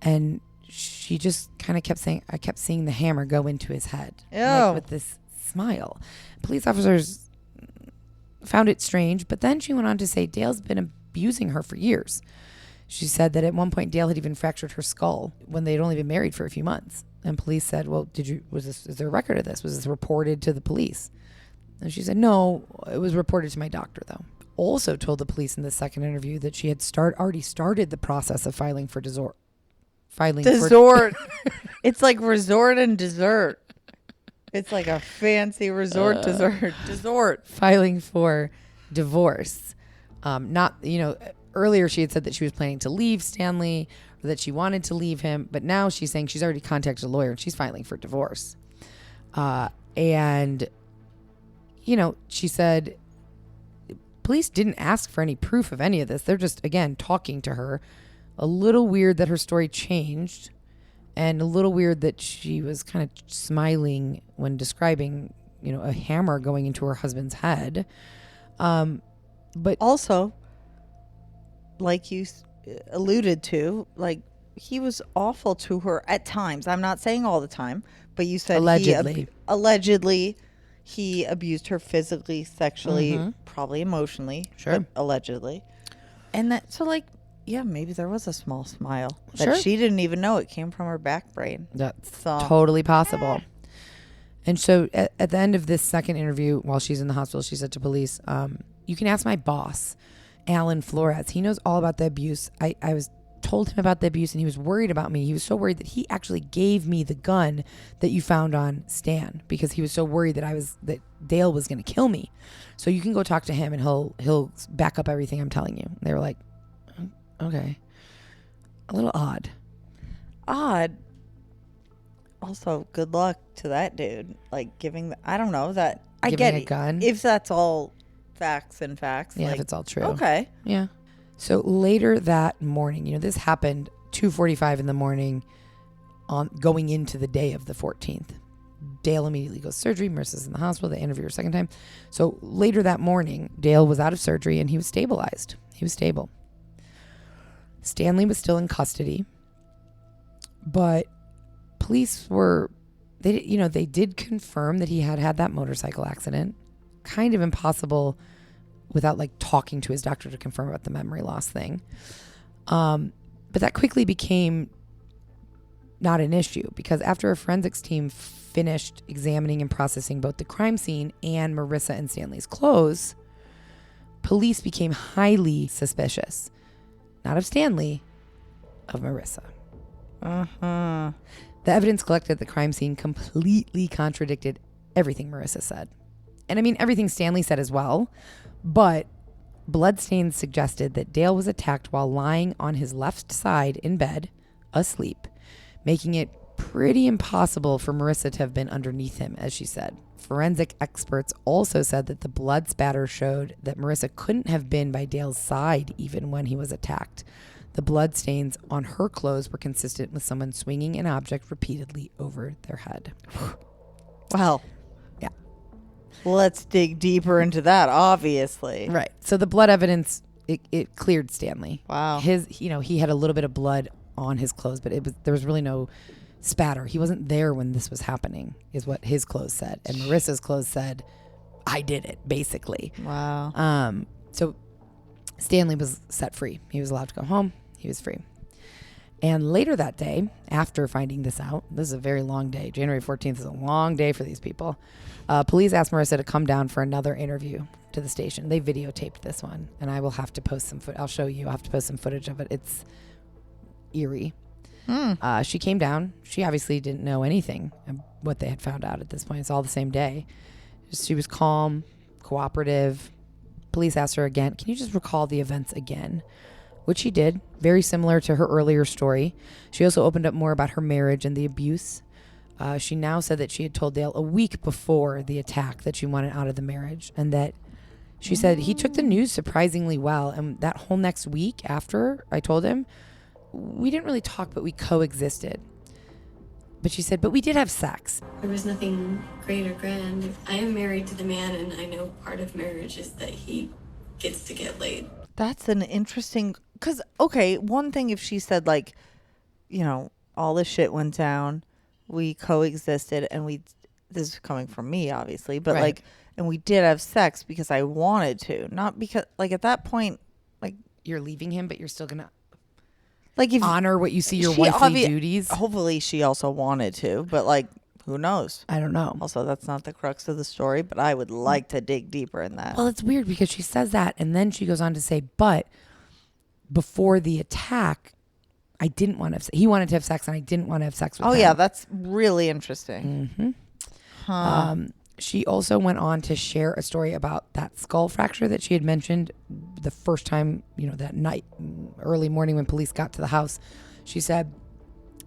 And she just kind of kept saying, I kept seeing the hammer go into his head, like, with this smile. Police officers found it strange, but then she went on to say Dale's been abusing her for years. She said that at one point Dale had even fractured her skull when they'd only been married for a few months. And police said, well, is there a record of this? Was this reported to the police? And she said, no, it was reported to my doctor, though. Also told the police in the second interview that she had already started the process of filing for dessert. It's like resort and dessert. It's like a fancy resort dessert. Dessert. Filing for divorce. Not, earlier she had said that she was planning to leave Stanley, or that she wanted to leave him, but now she's saying she's already contacted a lawyer and she's filing for divorce. And, you know, she said police didn't ask for any proof of any of this. They're just, again, talking to her. A little weird that her story changed, and a little weird that she was kind of smiling when describing, you know, a hammer going into her husband's head. But also, like you alluded to, like, he was awful to her at times. I'm not saying all the time, but you said allegedly he abused her physically, sexually, probably emotionally, sure, allegedly. And that, so, like, yeah, maybe there was a small smile that she didn't even know it came from her back brain. That's totally possible. And so at the end of this second interview, while she's in the hospital, she said to police, you can ask my boss, Alan Flores. He knows all about the abuse. I was told him about the abuse, and he was worried about me. He was so worried that he actually gave me the gun that you found on Stan, because he was so worried that Dale was going to kill me. So you can go talk to him, and he'll back up everything I'm telling you. And they were like, okay. A little odd. Also, good luck to that dude. Like, giving I don't know, that I giving get a it. gun. If that's all facts. Yeah, like, if it's all true. Okay. Yeah. So later that morning, you know, this happened 2:45 in the morning on going into the day of the 14th. Dale immediately goes to surgery. Marissa's in the hospital. They interview her a second time. So later that morning, Dale was out of surgery and he was stabilized. He was stable. Stanley was still in custody, but police they did confirm that he had that motorcycle accident. Kind of impossible without like talking to his doctor to confirm about the memory loss thing. But that quickly became not an issue, because after a forensics team finished examining and processing both the crime scene and Marissa and Stanley's clothes, police became highly suspicious. Not of Stanley, of Marissa. The evidence collected at the crime scene completely contradicted everything Marissa said. And I mean, everything Stanley said as well. But bloodstains suggested that Dale was attacked while lying on his left side in bed, asleep, making it pretty impossible for Marissa to have been underneath him, as she said. Forensic experts also said that the blood spatter showed that Marissa couldn't have been by Dale's side even when he was attacked. The blood stains on her clothes were consistent with someone swinging an object repeatedly over their head. Wow. Yeah. Let's dig deeper into that, obviously. Right. So the blood evidence, it cleared Stanley. Wow. He had a little bit of blood on his clothes, but there was really no spatter. He wasn't there when this was happening, is what his clothes said. And Marissa's clothes said, I did it, basically. Wow. So Stanley was set free. He was allowed to go home. He was free. And later that day, after finding this out, this is a very long day. January 14th is a long day for these people. Police asked Marissa to come down for another interview to the station. They videotaped this one, and I will have to post some I'll show you. I'll have to post some footage of it. It's eerie. She came down. She obviously didn't know anything of what they had found out at this point. It's all the same day. She was calm, cooperative. Police asked her again, can you just recall the events again? Which she did, very similar to her earlier story. She also opened up more about her marriage and the abuse. She now said that she had told Dale a week before the attack that she wanted out of the marriage, and that she said he took the news surprisingly well. And that whole next week after I told him, we didn't really talk, but we coexisted. But she said, but we did have sex. There was nothing great or grand. I am married to the man, and I know part of marriage is that he gets to get laid. That's an interesting, because, okay, one thing if she said, like, you know, all this shit went down, we coexisted, and this is coming from me, obviously, but, right. Like, and we did have sex because I wanted to, not because, like, at that point, like. You're leaving him, but you're still going to like honor what you see your wifely duties. Hopefully she also wanted to, but, like, who knows? I don't know. Also, that's not the crux of the story, but I would like to dig deeper in that. Well, it's weird because she says that, and then she goes on to say, but before the attack, I didn't want to he wanted to have sex, and I didn't want to have sex with him. Oh, yeah, that's really interesting. Mm-hmm. She also went on to share a story about that skull fracture that she had mentioned the first time, that night, early morning when police got to the house, she said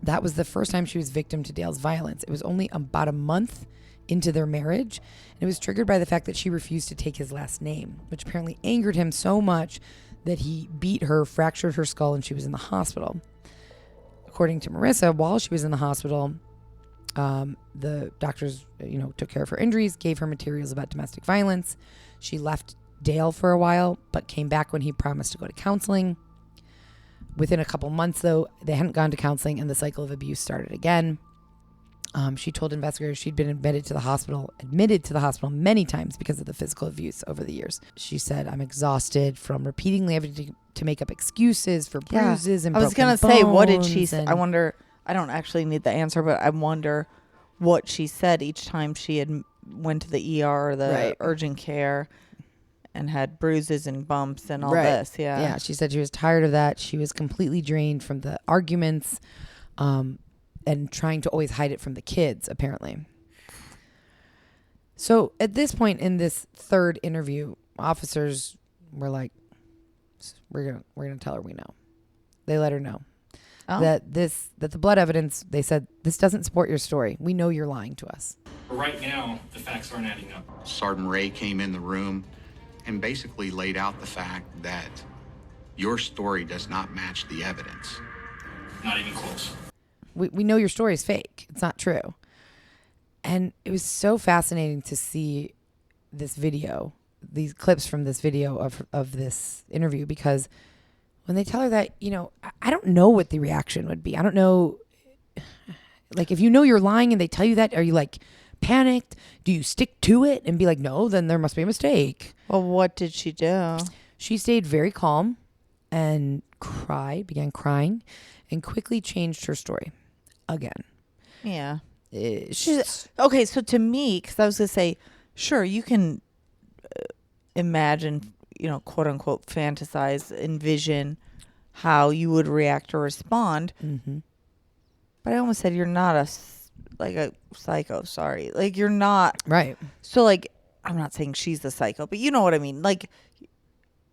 that was the first time she was victim to Dale's violence. It was only about a month into their marriage, and it was triggered by the fact that she refused to take his last name, which apparently angered him so much that he beat her, fractured her skull, and she was in the hospital. According to Marissa, while she was in the hospital, the doctors, took care of her injuries, gave her materials about domestic violence. She left Dale for a while, but came back when he promised to go to counseling. Within a couple months, though, they hadn't gone to counseling, and the cycle of abuse started again. She told investigators she'd been admitted to the hospital many times because of the physical abuse over the years. She said, "I'm exhausted from repeatedly having to make up excuses for bruises and broken bones." I was going to say, what did she say? I wonder, I don't actually need the answer, but I wonder what she said each time she had went to the ER or the urgent care and had bruises and bumps and all this. Yeah. Yeah. She said she was tired of that. She was completely drained from the arguments, and trying to always hide it from the kids, apparently. So at this point in this third interview, officers were like, we're gonna tell her we know. They let her know that the blood evidence, they said, this doesn't support your story. We know you're lying to us. Right now, the facts aren't adding up. Sergeant Ray came in the room and basically laid out the fact that your story does not match the evidence. Not even close. We know your story is fake. It's not true. And it was so fascinating to see this video, these clips from this video of this interview, because when they tell her that, I don't know what the reaction would be. I don't know. Like, if you know you're lying and they tell you that, are you like panicked? Do you stick to it and be like, no, then there must be a mistake? Well, what did she do? She stayed very calm and began crying, and quickly changed her story again. Yeah. Okay, so to me, because I was going to say, sure, you can imagine, quote unquote, fantasize, envision how you would react or respond. Mm-hmm. But I almost said you're not a psycho, sorry. Like, you're not. Right. So, like, I'm not saying she's a psycho, but you know what I mean. Like,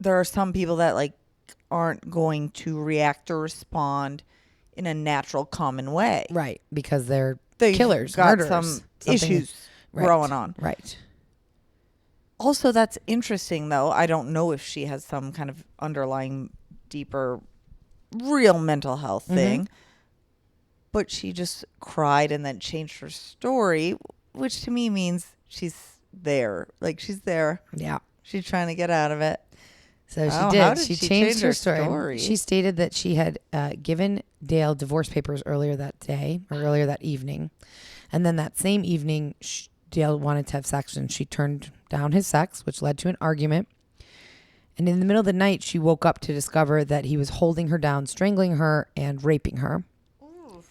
there are some people that, like, aren't going to react or respond in a natural, common way. Right. Because they're killers, got murderers. Some issues growing on. Right. Also, that's interesting, though. I don't know if she has some kind of underlying, deeper, real mental health thing. But she just cried and then changed her story, which to me means she's there. Like, she's there. Yeah. She's trying to get out of it. So she did. How did she changed her story. She She stated that she had given Dale divorce papers earlier that evening. And then that same evening, Dale wanted to have sex, and she turned down his sex, which led to an argument. And in the middle of the night, she woke up to discover that he was holding her down, strangling her, and raping her. Ooh.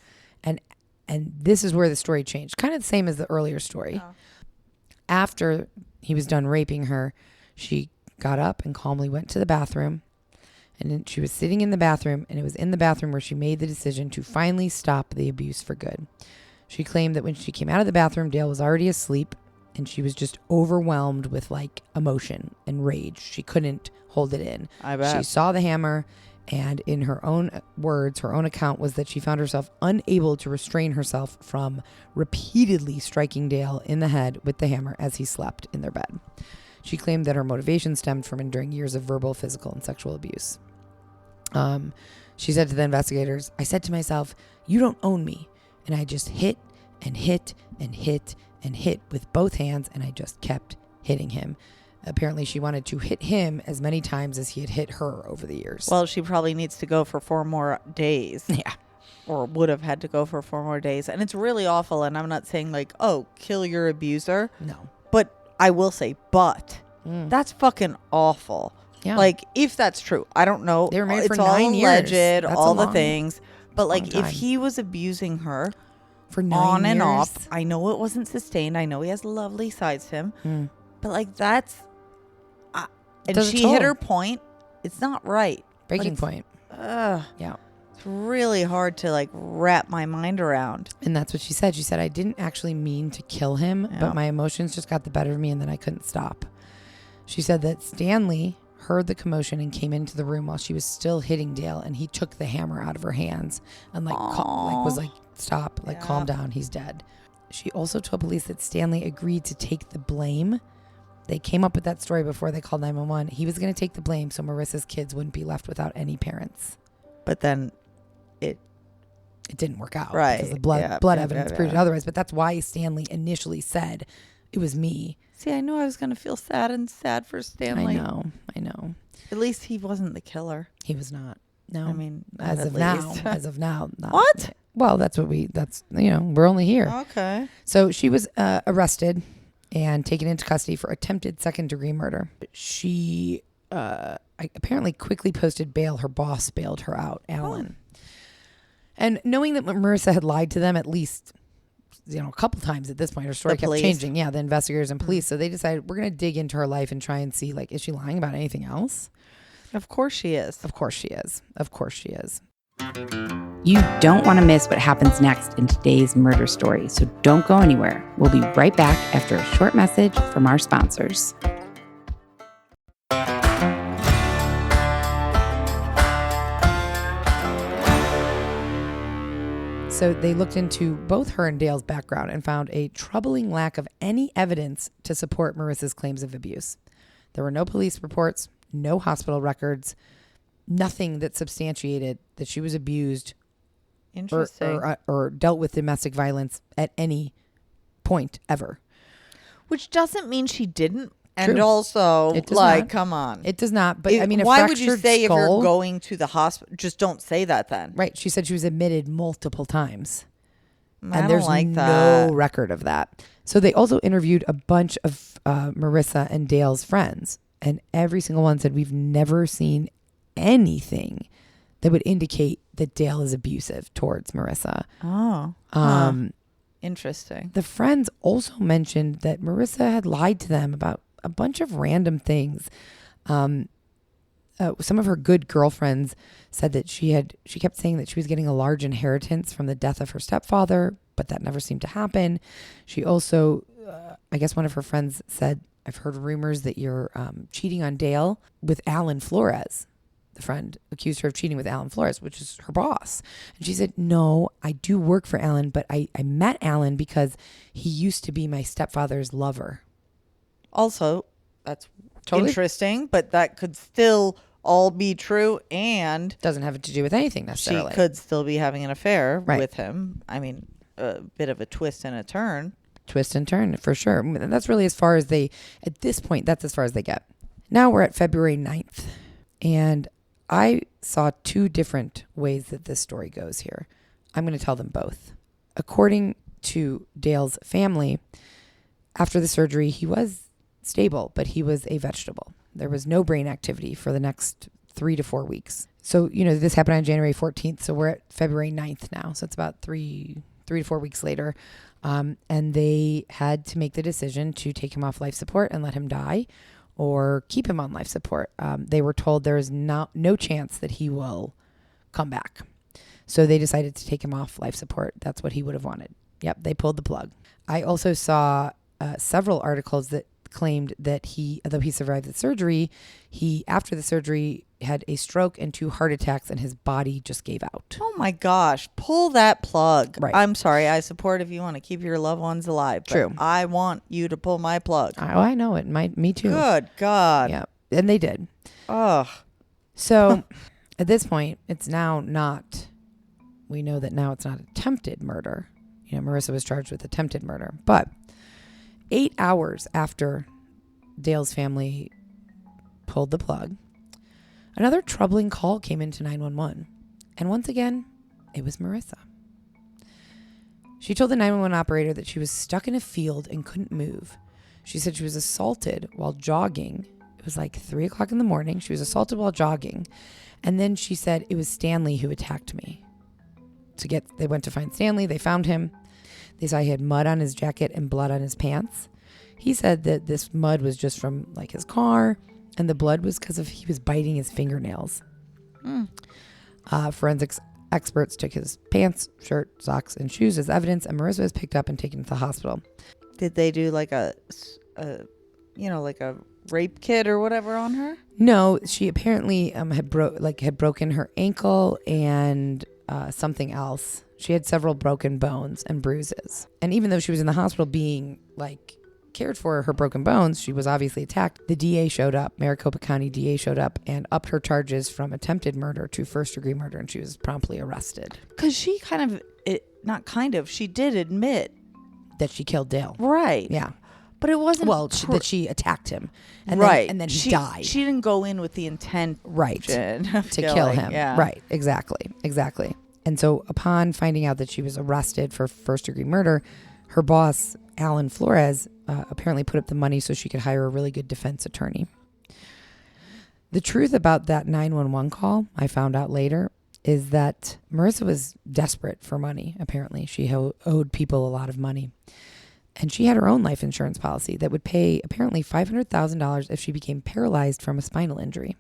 And this is where the story changed. Kind of the same as the earlier story. Oh. After he was done raping her, she got up and calmly went to the bathroom. And then she was sitting in the bathroom, and it was in the bathroom where she made the decision to finally stop the abuse for good. She claimed that when she came out of the bathroom, Dale was already asleep, and she was just overwhelmed with like emotion and rage. She couldn't hold it in. I bet. She saw the hammer, and in her own words, her own account was that she found herself unable to restrain herself from repeatedly striking Dale in the head with the hammer as he slept in their bed. She claimed that her motivation stemmed from enduring years of verbal, physical, and sexual abuse. She said to the investigators, "I said to myself, you don't own me. And I just hit and hit and hit and hit with both hands, and I just kept hitting him." Apparently, she wanted to hit him as many times as he had hit her over the years. Well, she probably needs to go for 4 more days. Yeah. Or would have had to go for 4 more days. And it's really awful. And I'm not saying like, oh, kill your abuser. No. But I will say, that's fucking awful. Yeah. Like, if that's true, I don't know. They were married it's for all 9 alleged, years. all the things. But like, if he was abusing her for 9 on years. and off, I know it wasn't sustained. I know he has lovely sides to him. But like, that's... and she hit her point. It's not right. Breaking point. Yeah. It's really hard to like wrap my mind around. And that's what she said. She said, I didn't actually mean to kill him, but my emotions just got the better of me, and then I couldn't stop. She said that Stanley, heard the commotion and came into the room while she was still hitting Dale, and he took the hammer out of her hands and was like, stop, like calm down, he's dead. She also told police that Stanley agreed to take the blame. They came up with that story before they called 911. He was going to take the blame so Marissa's kids wouldn't be left without any parents. But then it didn't work out. Right. Because the blood evidence proved it otherwise. But that's why Stanley initially said it was me. See, I knew I was going to feel sad for Stanley. I know. At least he wasn't the killer. He was not. No. I mean, as of now. Not. What? Well, we're only here. Okay. So she was arrested and taken into custody for attempted second-degree murder. She apparently quickly posted bail. Her boss bailed her out, Alan. And knowing that Marissa had lied to them at least, a couple times at this point, her story kept changing. Yeah, the investigators and police. So they decided, we're going to dig into her life and try and see, is she lying about anything else? Of course she is. Of course she is. Of course she is. You don't want to miss what happens next in today's murder story, so don't go anywhere. We'll be right back after a short message from our sponsors. So they looked into both her and Dale's background and found a troubling lack of any evidence to support Marissa's claims of abuse. There were no police reports, no hospital records, nothing that substantiated that she was abused or dealt with domestic violence at any point ever. Which doesn't mean she didn't. True. And also, come on. It does not. But why would you say if you're going to the hospital? Just don't say that then. Right. She said she was admitted multiple times. And there's no record of that. So they also interviewed a bunch of Marissa and Dale's friends. And every single one said, we've never seen anything that would indicate that Dale is abusive towards Marissa. Oh. Interesting. The friends also mentioned that Marissa had lied to them about a bunch of random things. Some of her good girlfriends said that she kept saying that she was getting a large inheritance from the death of her stepfather, but that never seemed to happen. She also, I guess one of her friends said, I've heard rumors that you're cheating on Dale with Alan Flores. The friend accused her of cheating with Alan Flores, which is her boss. And she said, no, I do work for Alan, but I met Alan because he used to be my stepfather's lover. Also, that's interesting, but that could still all be true and doesn't have to do with anything necessarily. She could still be having an affair with him. I mean, a bit of a twist and a turn. Twist and turn, for sure. And that's really as far as at this point, that's as far as they get. Now we're at February 9th. And I saw two different ways that this story goes here. I'm going to tell them both. According to Dale's family, after the surgery, he was stable, but he was a vegetable. There was no brain activity for the next 3 to 4 weeks. So, this happened on January 14th. So we're at February 9th now. So it's about 3 to 4 weeks later. And they had to make the decision to take him off life support and let him die or keep him on life support. They were told there is no chance that he will come back. So they decided to take him off life support. That's what he would have wanted. Yep, they pulled the plug. I also saw several articles that claimed that though he survived the surgery, after the surgery had a stroke and 2 heart attacks and his body just gave out. Oh my gosh, pull that plug. Right. I'm sorry, I support if you want to keep your loved ones alive. But True. I want you to pull my plug. Oh, I know it. Me too. Good God. Yeah, and they did. Ugh. So at this point, we know that now it's not attempted murder. Marissa was charged with attempted murder. But 8 hours after Dale's family pulled the plug, another troubling call came into 911. And once again, it was Marissa. She told the 911 operator that she was stuck in a field and couldn't move. She said she was assaulted while jogging. It was like 3 o'clock in the morning. She was assaulted while jogging. And then she said it was Stanley who attacked me. They went to find Stanley. They found him. They saw he had mud on his jacket and blood on his pants. He said that this mud was just from his car, and the blood was because he was biting his fingernails. Forensics experts took his pants, shirt, socks, and shoes as evidence, and Marissa was picked up and taken to the hospital. Did they do a rape kit or whatever on her? No, she apparently had broken her ankle and something else. She had several broken bones and bruises. And even though she was in the hospital being cared for her broken bones, she was obviously attacked. The DA showed up, Maricopa County DA showed up and upped her charges from attempted murder to first-degree murder, and she was promptly arrested. Because she she did admit that she killed Dale. Right. Yeah. But it wasn't... Well, that she attacked him. And right. Then he died. She didn't go in with the intent... Right. To kill him. Yeah. Right. Exactly. And so upon finding out that she was arrested for first-degree murder, her boss, Alan Flores, apparently put up the money so she could hire a really good defense attorney. The truth about that 911 call, I found out later, is that Marissa was desperate for money, apparently. She owed people a lot of money. And she had her own life insurance policy that would pay apparently $500,000 if she became paralyzed from a spinal injury.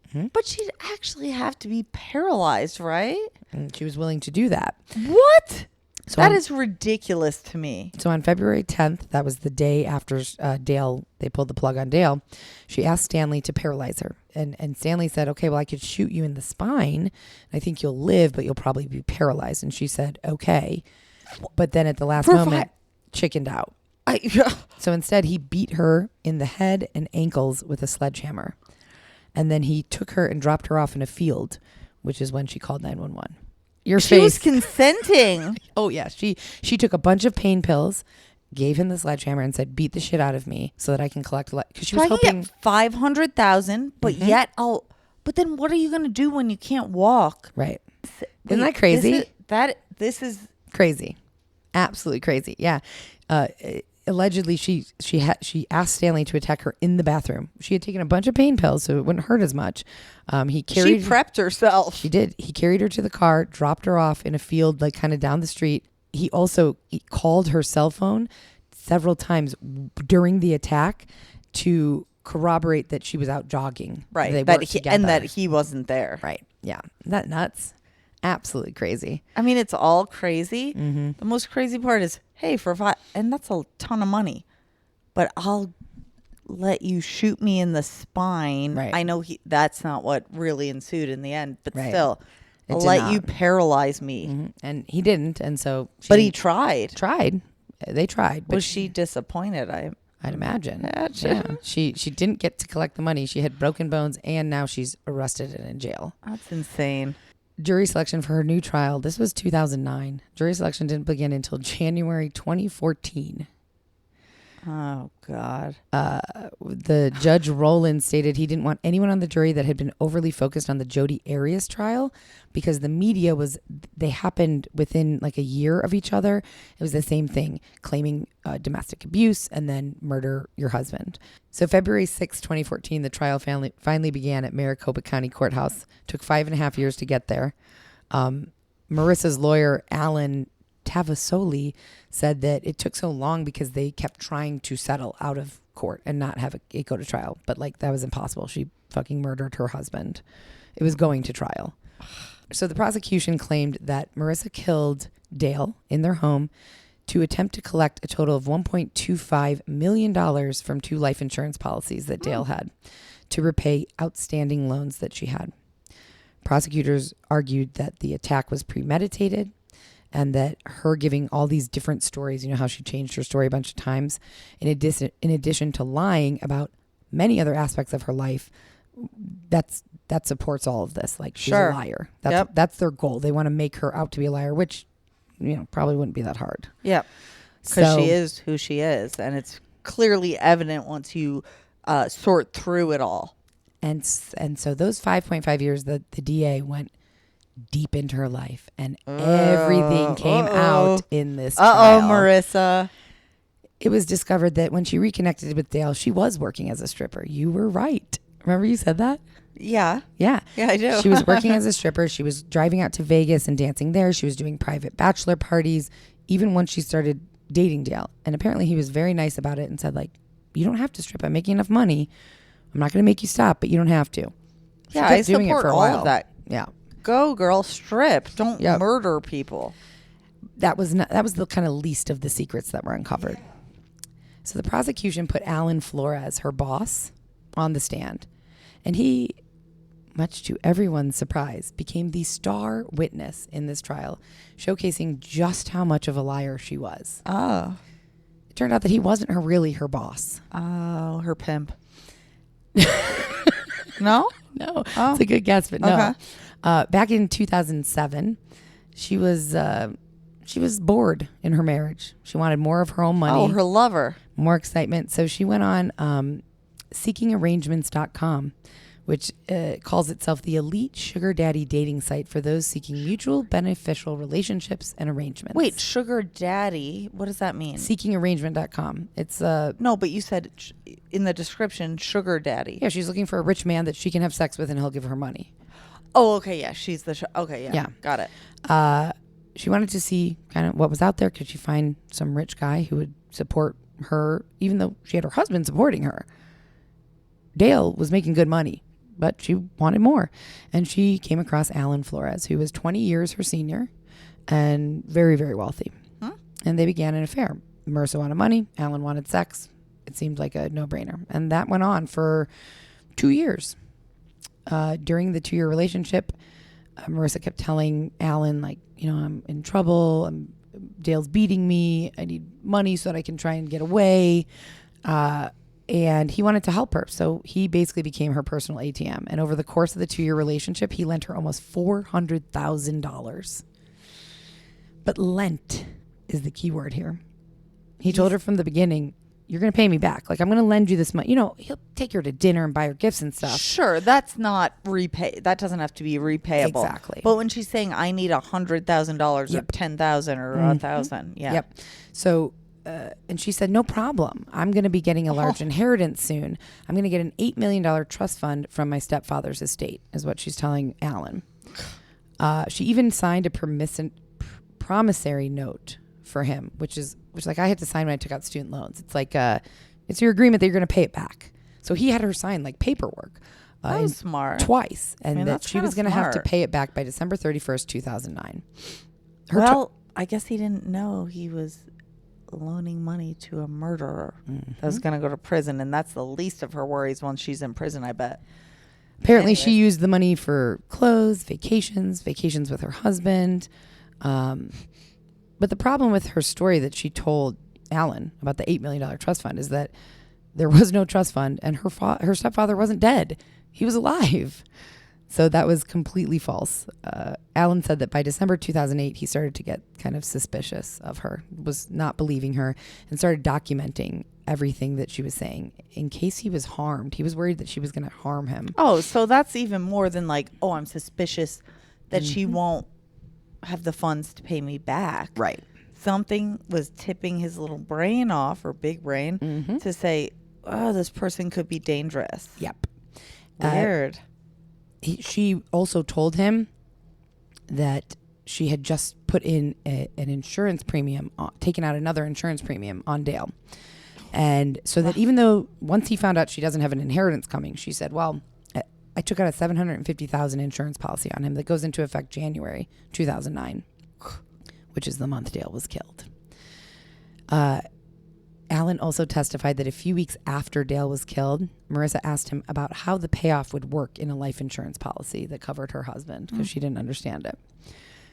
Mm-hmm. But she'd actually have to be paralyzed, right? And she was willing to do that. What? So that is ridiculous to me. So on February 10th, that was the day after Dale, they pulled the plug on Dale, she asked Stanley to paralyze her. And Stanley said, okay, well, I could shoot you in the spine. I think you'll live, but you'll probably be paralyzed. And she said, okay. But then at the last moment, chickened out. So instead, he beat her in the head and ankles with a sledgehammer. And then he took her and dropped her off in a field, which is when she called 911. She was consenting. Oh, yeah. She took a bunch of pain pills, gave him the sledgehammer, and said, beat the shit out of me so that I can collect. Because she was hoping $500,000, but yet I'll. But then what are you going to do when you can't walk? Right. Isn't that crazy? This is crazy. Absolutely crazy. Yeah. Allegedly, she asked Stanley to attack her in the bathroom. She had taken a bunch of pain pills, so it wouldn't hurt as much. She prepped herself. She did. He carried her to the car, dropped her off in a field, kind of down the street. He also called her cell phone several times during the attack to corroborate that she was out jogging. Right. That he wasn't there. Right. Yeah. Isn't that nuts? Absolutely crazy. I mean, it's all crazy. Mm-hmm. The most crazy part is, hey, and that's a ton of money, but I'll let you shoot me in the spine. Right. I know that's not what really ensued in the end, but right. Still, I'll let you paralyze me. Mm-hmm. And he didn't, and so... But he tried. They tried. But was she disappointed? I'd imagine. Yeah. She didn't get to collect the money. She had broken bones, and now she's arrested and in jail. That's insane. Jury selection for her new trial. This was 2009. Jury selection didn't begin until January 2014. Oh, God. The judge Rowland stated he didn't want anyone on the jury that had been overly focused on the Jodi Arias trial because the media they happened within a year of each other. It was the same thing, claiming domestic abuse and then murder your husband. So February 6, 2014, the trial finally began at Maricopa County Courthouse. Took 5.5 years to get there. Marissa's lawyer, Alan Tavasoli, said that it took so long because they kept trying to settle out of court and not have it go to trial. But that was impossible. She fucking murdered her husband. It was going to trial. So the prosecution claimed that Marissa killed Dale in their home to attempt to collect a total of $1.25 million from 2 life insurance policies that Dale had to repay outstanding loans that she had. Prosecutors argued that the attack was premeditated and that her giving all these different stories, how she changed her story a bunch of times, in addition to lying about many other aspects of her life, that supports all of this. She's a liar. That's their goal. They want to make her out to be a liar, which, probably wouldn't be that hard. Yep. Because she is who she is. And it's clearly evident once you sort through it all. And so those 5.5 years, the DA went deep into her life, and everything came out in this trial. Marissa. It was discovered that when she reconnected with Dale, she was working as a stripper. You were right. Remember you said that? Yeah. Yeah. Yeah, I do. She was working as a stripper. She was driving out to Vegas and dancing there. She was doing private bachelor parties, even once she started dating Dale. And apparently he was very nice about it and said, you don't have to strip. I'm making enough money. I'm not going to make you stop, but you don't have to. Yeah, I support all of that. Yeah. Go, girl, strip. Don't murder people. That was the kind of least of the secrets that were uncovered. So the prosecution put Alan Flores, her boss, on the stand. And he, much to everyone's surprise, became the star witness in this trial, showcasing just how much of a liar she was. Oh. It turned out that he wasn't really her boss. Oh, her pimp. No? No. Oh. It's a good guess, but no. Okay. Back in 2007, she was bored in her marriage. She wanted more of her own money. Oh, her lover. More excitement. So she went on seekingarrangements.com, which calls itself the elite sugar daddy dating site for those seeking mutual beneficial relationships and arrangements. Wait, sugar daddy, what does that mean? Seekingarrangement.com. It's No, but you said in the description, sugar daddy. yeah, she's looking for a rich man that she can have sex with and he'll give her money. Oh, okay, yeah, she's the okay, yeah, got it. She wanted to see kind of what was out there. Could she find some rich guy who would support her, even though she had her husband supporting her? Dale was making good money, but she wanted more. And she came across Alan Flores, who was 20 years her senior and very, very wealthy. Huh? And they began an affair. Marissa wanted money. Alan wanted sex. It seemed like a no-brainer. And that went on for 2 years. During the 2-year relationship, Marissa kept telling Alan, like, I'm in trouble. Dale's beating me. I need money so that I can try and get away. And he wanted to help her. So he basically became her personal ATM. And over the course of the 2-year relationship, he lent her almost $400,000. But lent is the key word here. He told her from the beginning, you're going to pay me back. Like, I'm going to lend you this money. He'll take her to dinner and buy her gifts and stuff. Sure, that's not repay. That doesn't have to be repayable. Exactly. But when she's saying I need $100,000 or 10,000 or 1,000, yeah. Yep. So, and she said, no problem. I'm going to be getting a large inheritance soon. I'm going to get an $8 million trust fund from my stepfather's estate, is what she's telling Alan. She even signed a promissory note for him, which like I had to sign when I took out student loans. It's like it's your agreement that you're going to pay it back. So he had her sign like paperwork. That was smart. Twice, and that she was going to have to smart. pay it back by December 31st, 2009. I guess he didn't know he was loaning money to a murderer that was going to go to prison, and that's the least of her worries once she's in prison, I bet. Apparently, she used the money for clothes, vacations with her husband. But the problem with her story that she told Alan about the $8 million trust fund is that there was no trust fund, and her stepfather wasn't dead. He was alive. So that was completely false. Alan said that by December 2008, he started to get kind of suspicious of her, was not believing her, and started documenting everything that she was saying in case he was harmed. He was worried that she was going to harm him. Oh, so that's even more than like, I'm suspicious that she won't have the funds to pay me back. Right. Something was tipping his little brain off, or big brain, to say, this person could be dangerous. Yep. Weird. She also told him that she had just put in an insurance premium, taken out another insurance premium on Dale. And so that even though once he found out she doesn't have an inheritance coming, she said, well, I took out a $750,000 insurance policy on him that goes into effect January 2009, which is the month Dale was killed. Alan also testified that a few weeks after Dale was killed, Marissa asked him about how the payoff would work in a life insurance policy that covered her husband because she didn't understand it.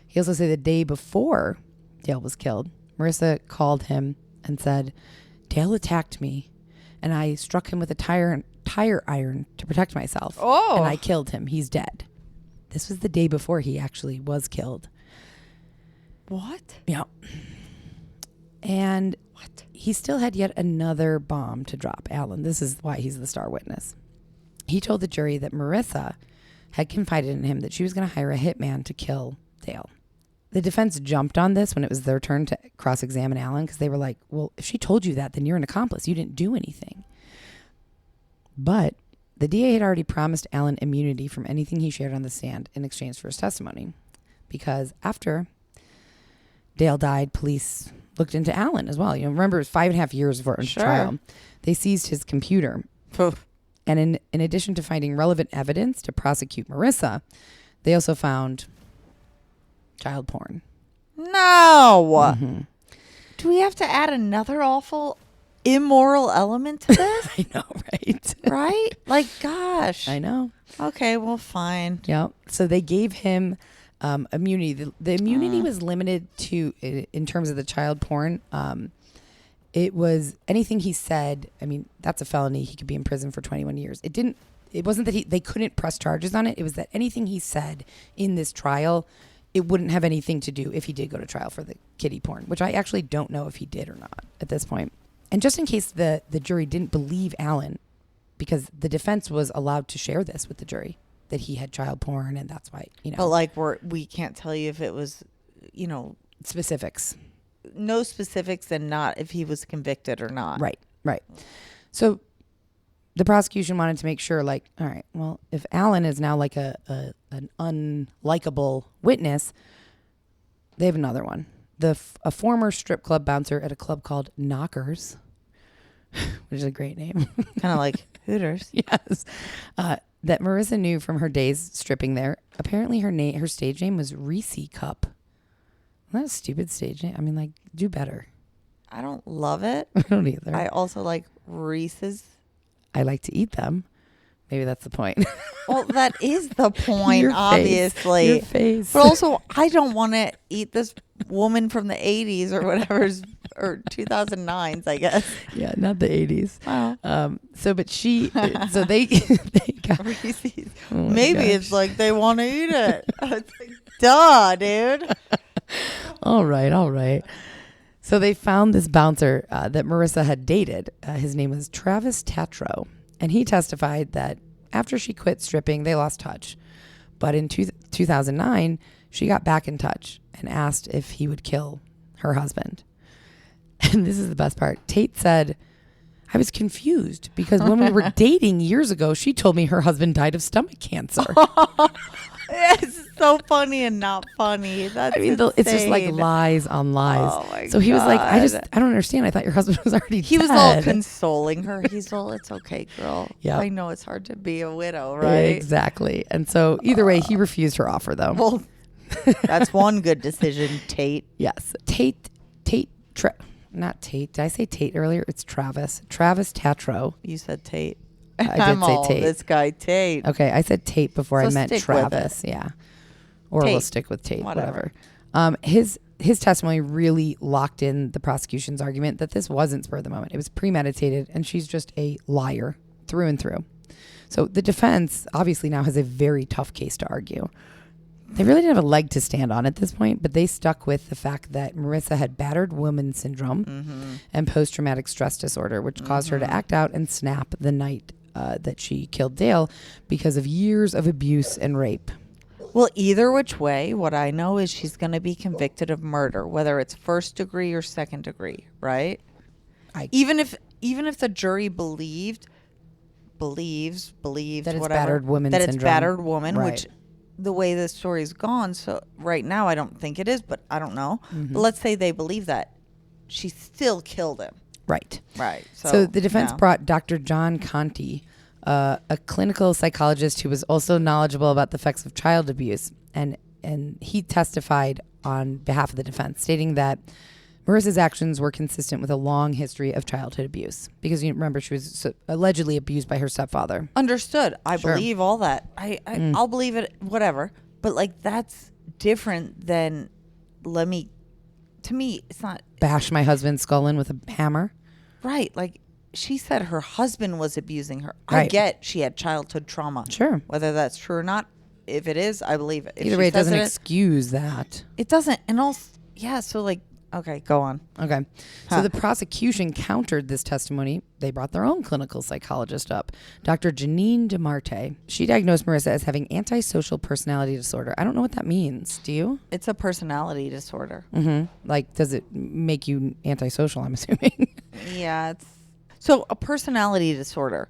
He also said the day before Dale was killed, Marissa called him and said, Dale attacked me and I struck him with a tire iron to protect myself. Oh. And I killed him. He's dead. This was the day before he actually was killed. What? Yeah. And he still had yet another bomb to drop, Alan. This is why he's the star witness. He told the jury that Marissa had confided in him that she was going to hire a hitman to kill Dale. The defense jumped on this when it was their turn to cross-examine Alan because they were like, well, if she told you that, then you're an accomplice. You didn't do anything. But the DA had already promised Alan immunity from anything he shared on the stand in exchange for his testimony. Because after Dale died, police looked into Alan as well. Remember, it was 5.5 years for a trial. They seized his computer. And in addition to finding relevant evidence to prosecute Marissa, they also found child porn. No. Do we have to add another awful immoral element to this. I know, right? Right? Like, gosh. I know. Okay, well, fine. Yeah. So they gave him immunity. The immunity was limited to, in terms of the child porn. It was anything he said. I mean, that's a felony. He could be in prison for 21 years. It wasn't that they couldn't press charges on it. It was that anything he said in this trial, it wouldn't have anything to do if he did go to trial for the kiddie porn, which I actually don't know if he did or not at this point. And just in case the jury didn't believe Alan, because the defense was allowed to share this with the jury, that he had child porn, and that's why, But like we can't tell you if it was, specifics. No specifics, and not if he was convicted or not. Right. So the prosecution wanted to make sure, like, all right, well, if Alan is now like an unlikable witness, they have another one. A former strip club bouncer at a club called Knockers, which is a great name. Kind of like Hooters. Yes. That Marissa knew from her days stripping there. Apparently her stage name was Reese Cup. Isn't that a stupid stage name? I mean, like, do better. I don't love it. I don't either. I also like Reese's. I like to eat them. Maybe that's the point. Well, that is the point, Your obviously. Your face. But also, I don't want to eat this woman from the 80s or whatever's, or 2009s, I guess. Yeah, not the 80s. Wow. So they got Reese's. Oh my Maybe gosh. it's like they want to eat it. It's like, duh, dude. All right. So they found this bouncer that Marissa had dated. His name was Travis Tatro. And he testified that after she quit stripping, they lost touch. But in 2009, she got back in touch and asked if he would kill her husband. And this is the best part. Tate said, I was confused because when we were dating years ago, she told me her husband died of stomach cancer. It's so funny and not funny. That's it's just like lies on lies. Oh my so he was like, I God. don't understand. I thought your husband was already He dead. was all consoling her. He's all, it's okay, girl. Yeah. I know it's hard to be a widow, right? Exactly. And so either way, he refused her offer, though. Well, that's one good decision, Tate. Yes. Not Tate. Did I say Tate earlier? It's Travis. Travis Tatro. You said Tate. I did say Tate. This guy, Tate. Okay, I said Tate before I meant stick with Travis. Yeah. Or Tate. we'll stick with Tate. Whatever. His testimony really locked in the prosecution's argument that this wasn't spur of the moment. It was premeditated, and she's just a liar through and through. So the defense obviously now has a very tough case to argue. They really didn't have a leg to stand on at this point, but they stuck with the fact that Marissa had battered woman syndrome and post-traumatic stress disorder, which caused her to act out and snap the night that she killed Dale because of years of abuse and rape. Well, either which way, what I know is she's going to be convicted of murder, whether it's first degree or second degree, right? Even if the jury believes that it's whatever, battered woman that syndrome. it's battered woman, Right. which the way this story's gone, so right now I don't think it is, but I don't know. But let's say they believe that she still killed him. Right. Right. So the defense brought Dr. John Conti, a clinical psychologist who was also knowledgeable about the effects of child abuse. And he testified on behalf of the defense, stating that Marissa's actions were consistent with a long history of childhood abuse. Because you remember, she was allegedly abused by her stepfather. Understood. I Sure. believe all that. I'll believe it, whatever. But like, that's different than to me, it's not. Bash my husband's skull in with a hammer. Right. Like, she said her husband was abusing her. I Right. get she had childhood trauma. Sure. Whether that's true or not, if it is, I believe it. If Either she way, it says doesn't excuse that. It doesn't. And also, yeah, so like, okay, go on. Okay. So the prosecution countered this testimony. They brought their own clinical psychologist up, Dr. Janine DeMarte. She diagnosed Marissa as having antisocial personality disorder. I don't know what that means. Do you? It's a personality disorder. Like, does it make you antisocial, I'm assuming? Yeah, it's. So a personality disorder,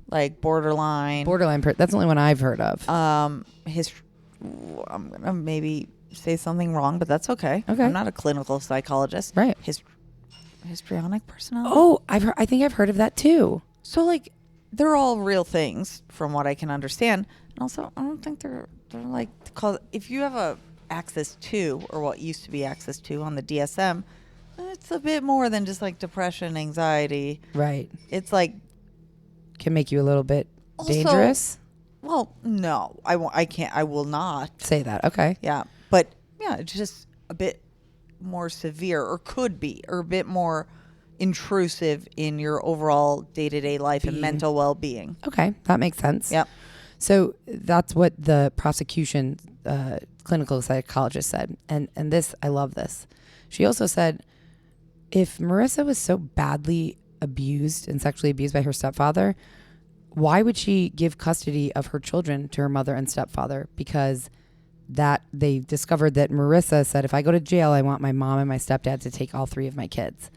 like borderline. That's the only one I've heard of. I'm going to maybe say something wrong, but that's okay. Okay. I'm not a clinical psychologist. Right. Histrionic personality. Oh, I think I've heard of that too. So like, they're all real things from what I can understand. And also, I don't think they're like, if you have a access to, or what used to be access to on the DSM, it's a bit more than just like depression, anxiety. Right. It's like can make you a little bit dangerous. Well, no, I can't. I will not say that. Okay. Yeah, but yeah, it's just a bit more severe, or could be, or a bit more intrusive in your overall day-to-day life and mental well-being. Okay, that makes sense. Yep. So that's what the prosecution clinical psychologist said, and this, I love this. She also said, if Marissa was so badly abused and sexually abused by her stepfather, why would she give custody of her children to her mother and stepfather? Because that they discovered that Marissa said, if I go to jail, I want my mom and my stepdad to take all 3 of my kids.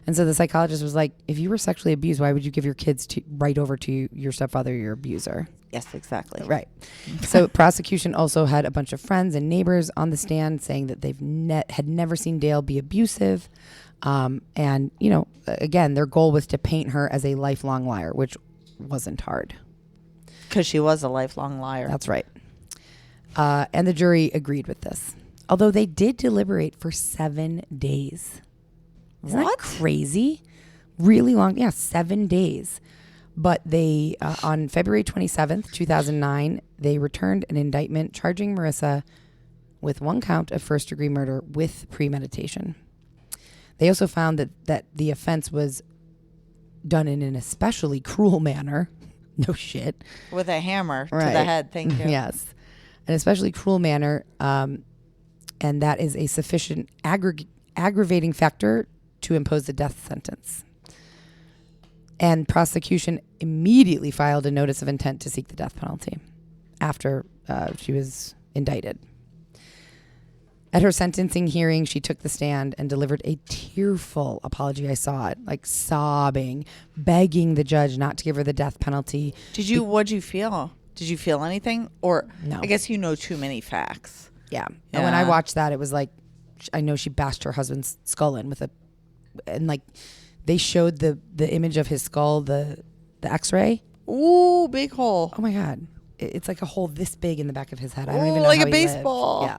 And so the psychologist was like, if you were sexually abused, why would you give your kids right over to your stepfather, your abuser? Yes, exactly. Right. So prosecution also had a bunch of friends and neighbors on the stand saying that they've had never seen Dale be abusive. And, you know, again, their goal was to paint her as a lifelong liar, which wasn't hard. Because she was a lifelong liar. That's right. And the jury agreed with this. Although they did deliberate for 7 days. Isn't that crazy? Really long. Yeah, 7 days. But they, on February 27th, 2009, they returned an indictment charging Marissa with 1 count of first-degree murder with premeditation. They also found that the offense was done in an especially cruel manner. No shit. With a hammer to the head. Thank you. Yes. An especially cruel manner. And that is a sufficient aggravating factor to impose the death sentence. And prosecution immediately filed a notice of intent to seek the death penalty after she was indicted. At her sentencing hearing, she took the stand and delivered a tearful apology. I saw it, like sobbing, begging the judge not to give her the death penalty. What'd you feel? Did you feel anything? Or no? I guess you know too many facts. Yeah. And when I watched that, it was like, I know she bashed her husband's skull in and like they showed the image of his skull, the X-ray. Ooh, big hole. Oh my God. It's like a hole this big in the back of his head. I don't even know like how a baseball. Yeah.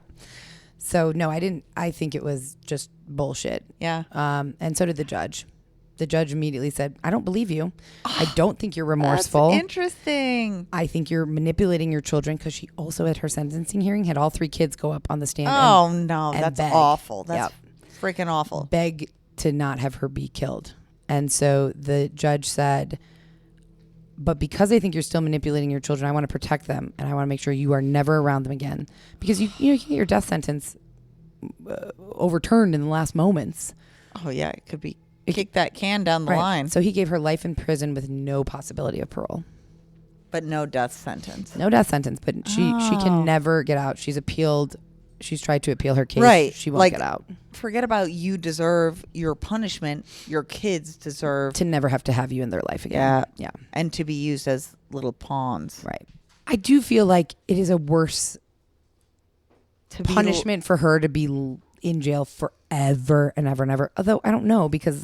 So no, I think it was just bullshit. Yeah. And so did the judge. The judge immediately said, I don't believe you. I don't think you're remorseful. That's interesting. I think you're manipulating your children, because she also at her sentencing hearing had all 3 kids go up on the stand. That's beg. awful. That's freaking awful. Beg to not have her be killed. And so the judge said, but because I think you're still manipulating your children, I want to protect them, and I want to make sure you are never around them again. Because you can get your death sentence overturned in the last moments. Oh yeah, it could be kick that can down the line. So he gave her life in prison with no possibility of parole. But no death sentence. No death sentence, but she can never get out. She's appealed. She's tried to appeal her case. Right. She won't get out. Forget about you deserve your punishment. Your kids deserve to never have to have you in their life again. Yeah. And to be used as little pawns. Right. I do feel like it is a worse punishment for her to be in jail forever and ever and ever. Although I don't know, because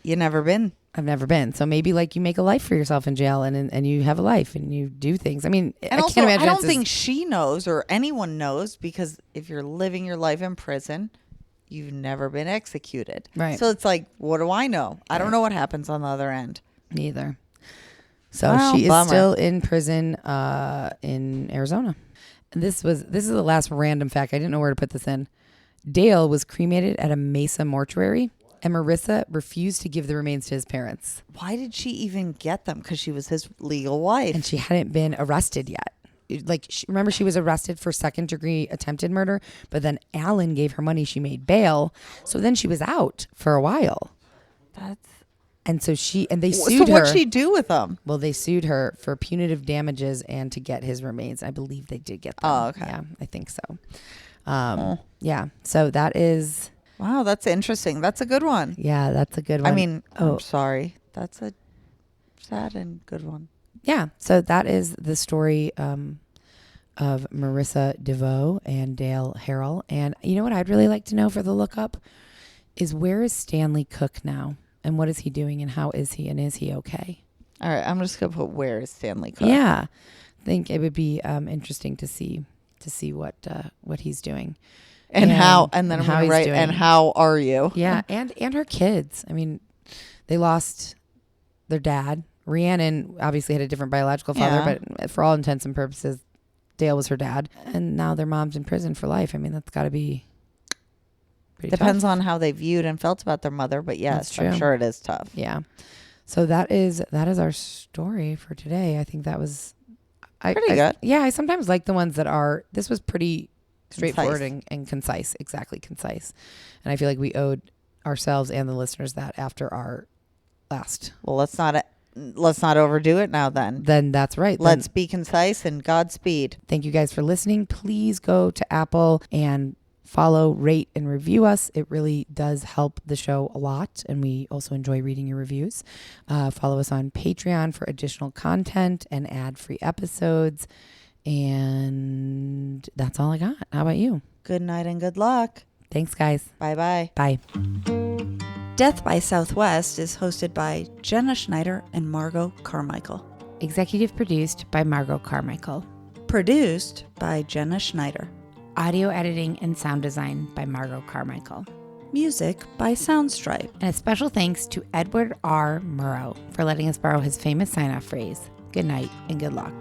you never been. I've never been. So maybe like you make a life for yourself in jail, and you have a life and you do things. I mean, and also, I don't think she knows or anyone knows, because if you're living your life in prison, you've never been executed. Right. So it's like, what do I know? I don't know what happens on the other end. Neither. So she is still in prison in Arizona. And this is the last random fact. I didn't know where to put this in. Dale was cremated at a Mesa mortuary, and Marissa refused to give the remains to his parents. Why did she even get them? Because she was his legal wife. And she hadn't been arrested yet. Remember, she was arrested for 2nd-degree attempted murder, but then Alan gave her money. She made bail. So then she was out for a while. And so they sued her. So what'd she do with them? Well, they sued her for punitive damages and to get his remains. I believe they did get them. Oh, okay. Yeah, I think so. Yeah. So that is... Wow, that's interesting. That's a good one. Yeah, that's a good one. I mean, I'm sorry. That's a sad and good one. Yeah. So that is the story of Marissa DeVault and Dale Harrell. And you know what I'd really like to know for the lookup is, where is Stanley Cook now? And what is he doing? And how is he? And is he okay? All right. I'm just going to put, where is Stanley Cook? Yeah. I think it would be interesting to see what he's doing. and how, and then I'm going to write, and how are you? Yeah. And her kids. I mean, they lost their dad. Rhiannon obviously had a different biological father, but for all intents and purposes, Dale was her dad. And now their mom's in prison for life. I mean, that's got to be pretty Depends tough. on how they viewed and felt about their mother, but yes, I'm sure it is tough. Yeah. So that is our story for today. I think that was pretty good. Yeah, I sometimes like the ones that this was pretty straightforward and concise. Exactly, concise. And I feel like we owed ourselves and the listeners that after our last. Well, let's not overdo it now then. Then that's right. Let's be concise and Godspeed. Thank you guys for listening. Please go to Apple and follow, rate, and review us. It really does help the show a lot, and we also enjoy reading your reviews. Follow us on Patreon for additional content and ad-free episodes. And that's all I got. How about you? Good night and good luck. Thanks, guys. Bye-bye. Bye. Death by Southwest is hosted by Jenna Schneider and Margot Carmichael. Executive produced by Margot Carmichael. Produced by Jenna Schneider. Audio editing and sound design by Margot Carmichael. Music by Soundstripe. And a special thanks to Edward R. Murrow for letting us borrow his famous sign-off phrase, good night and good luck.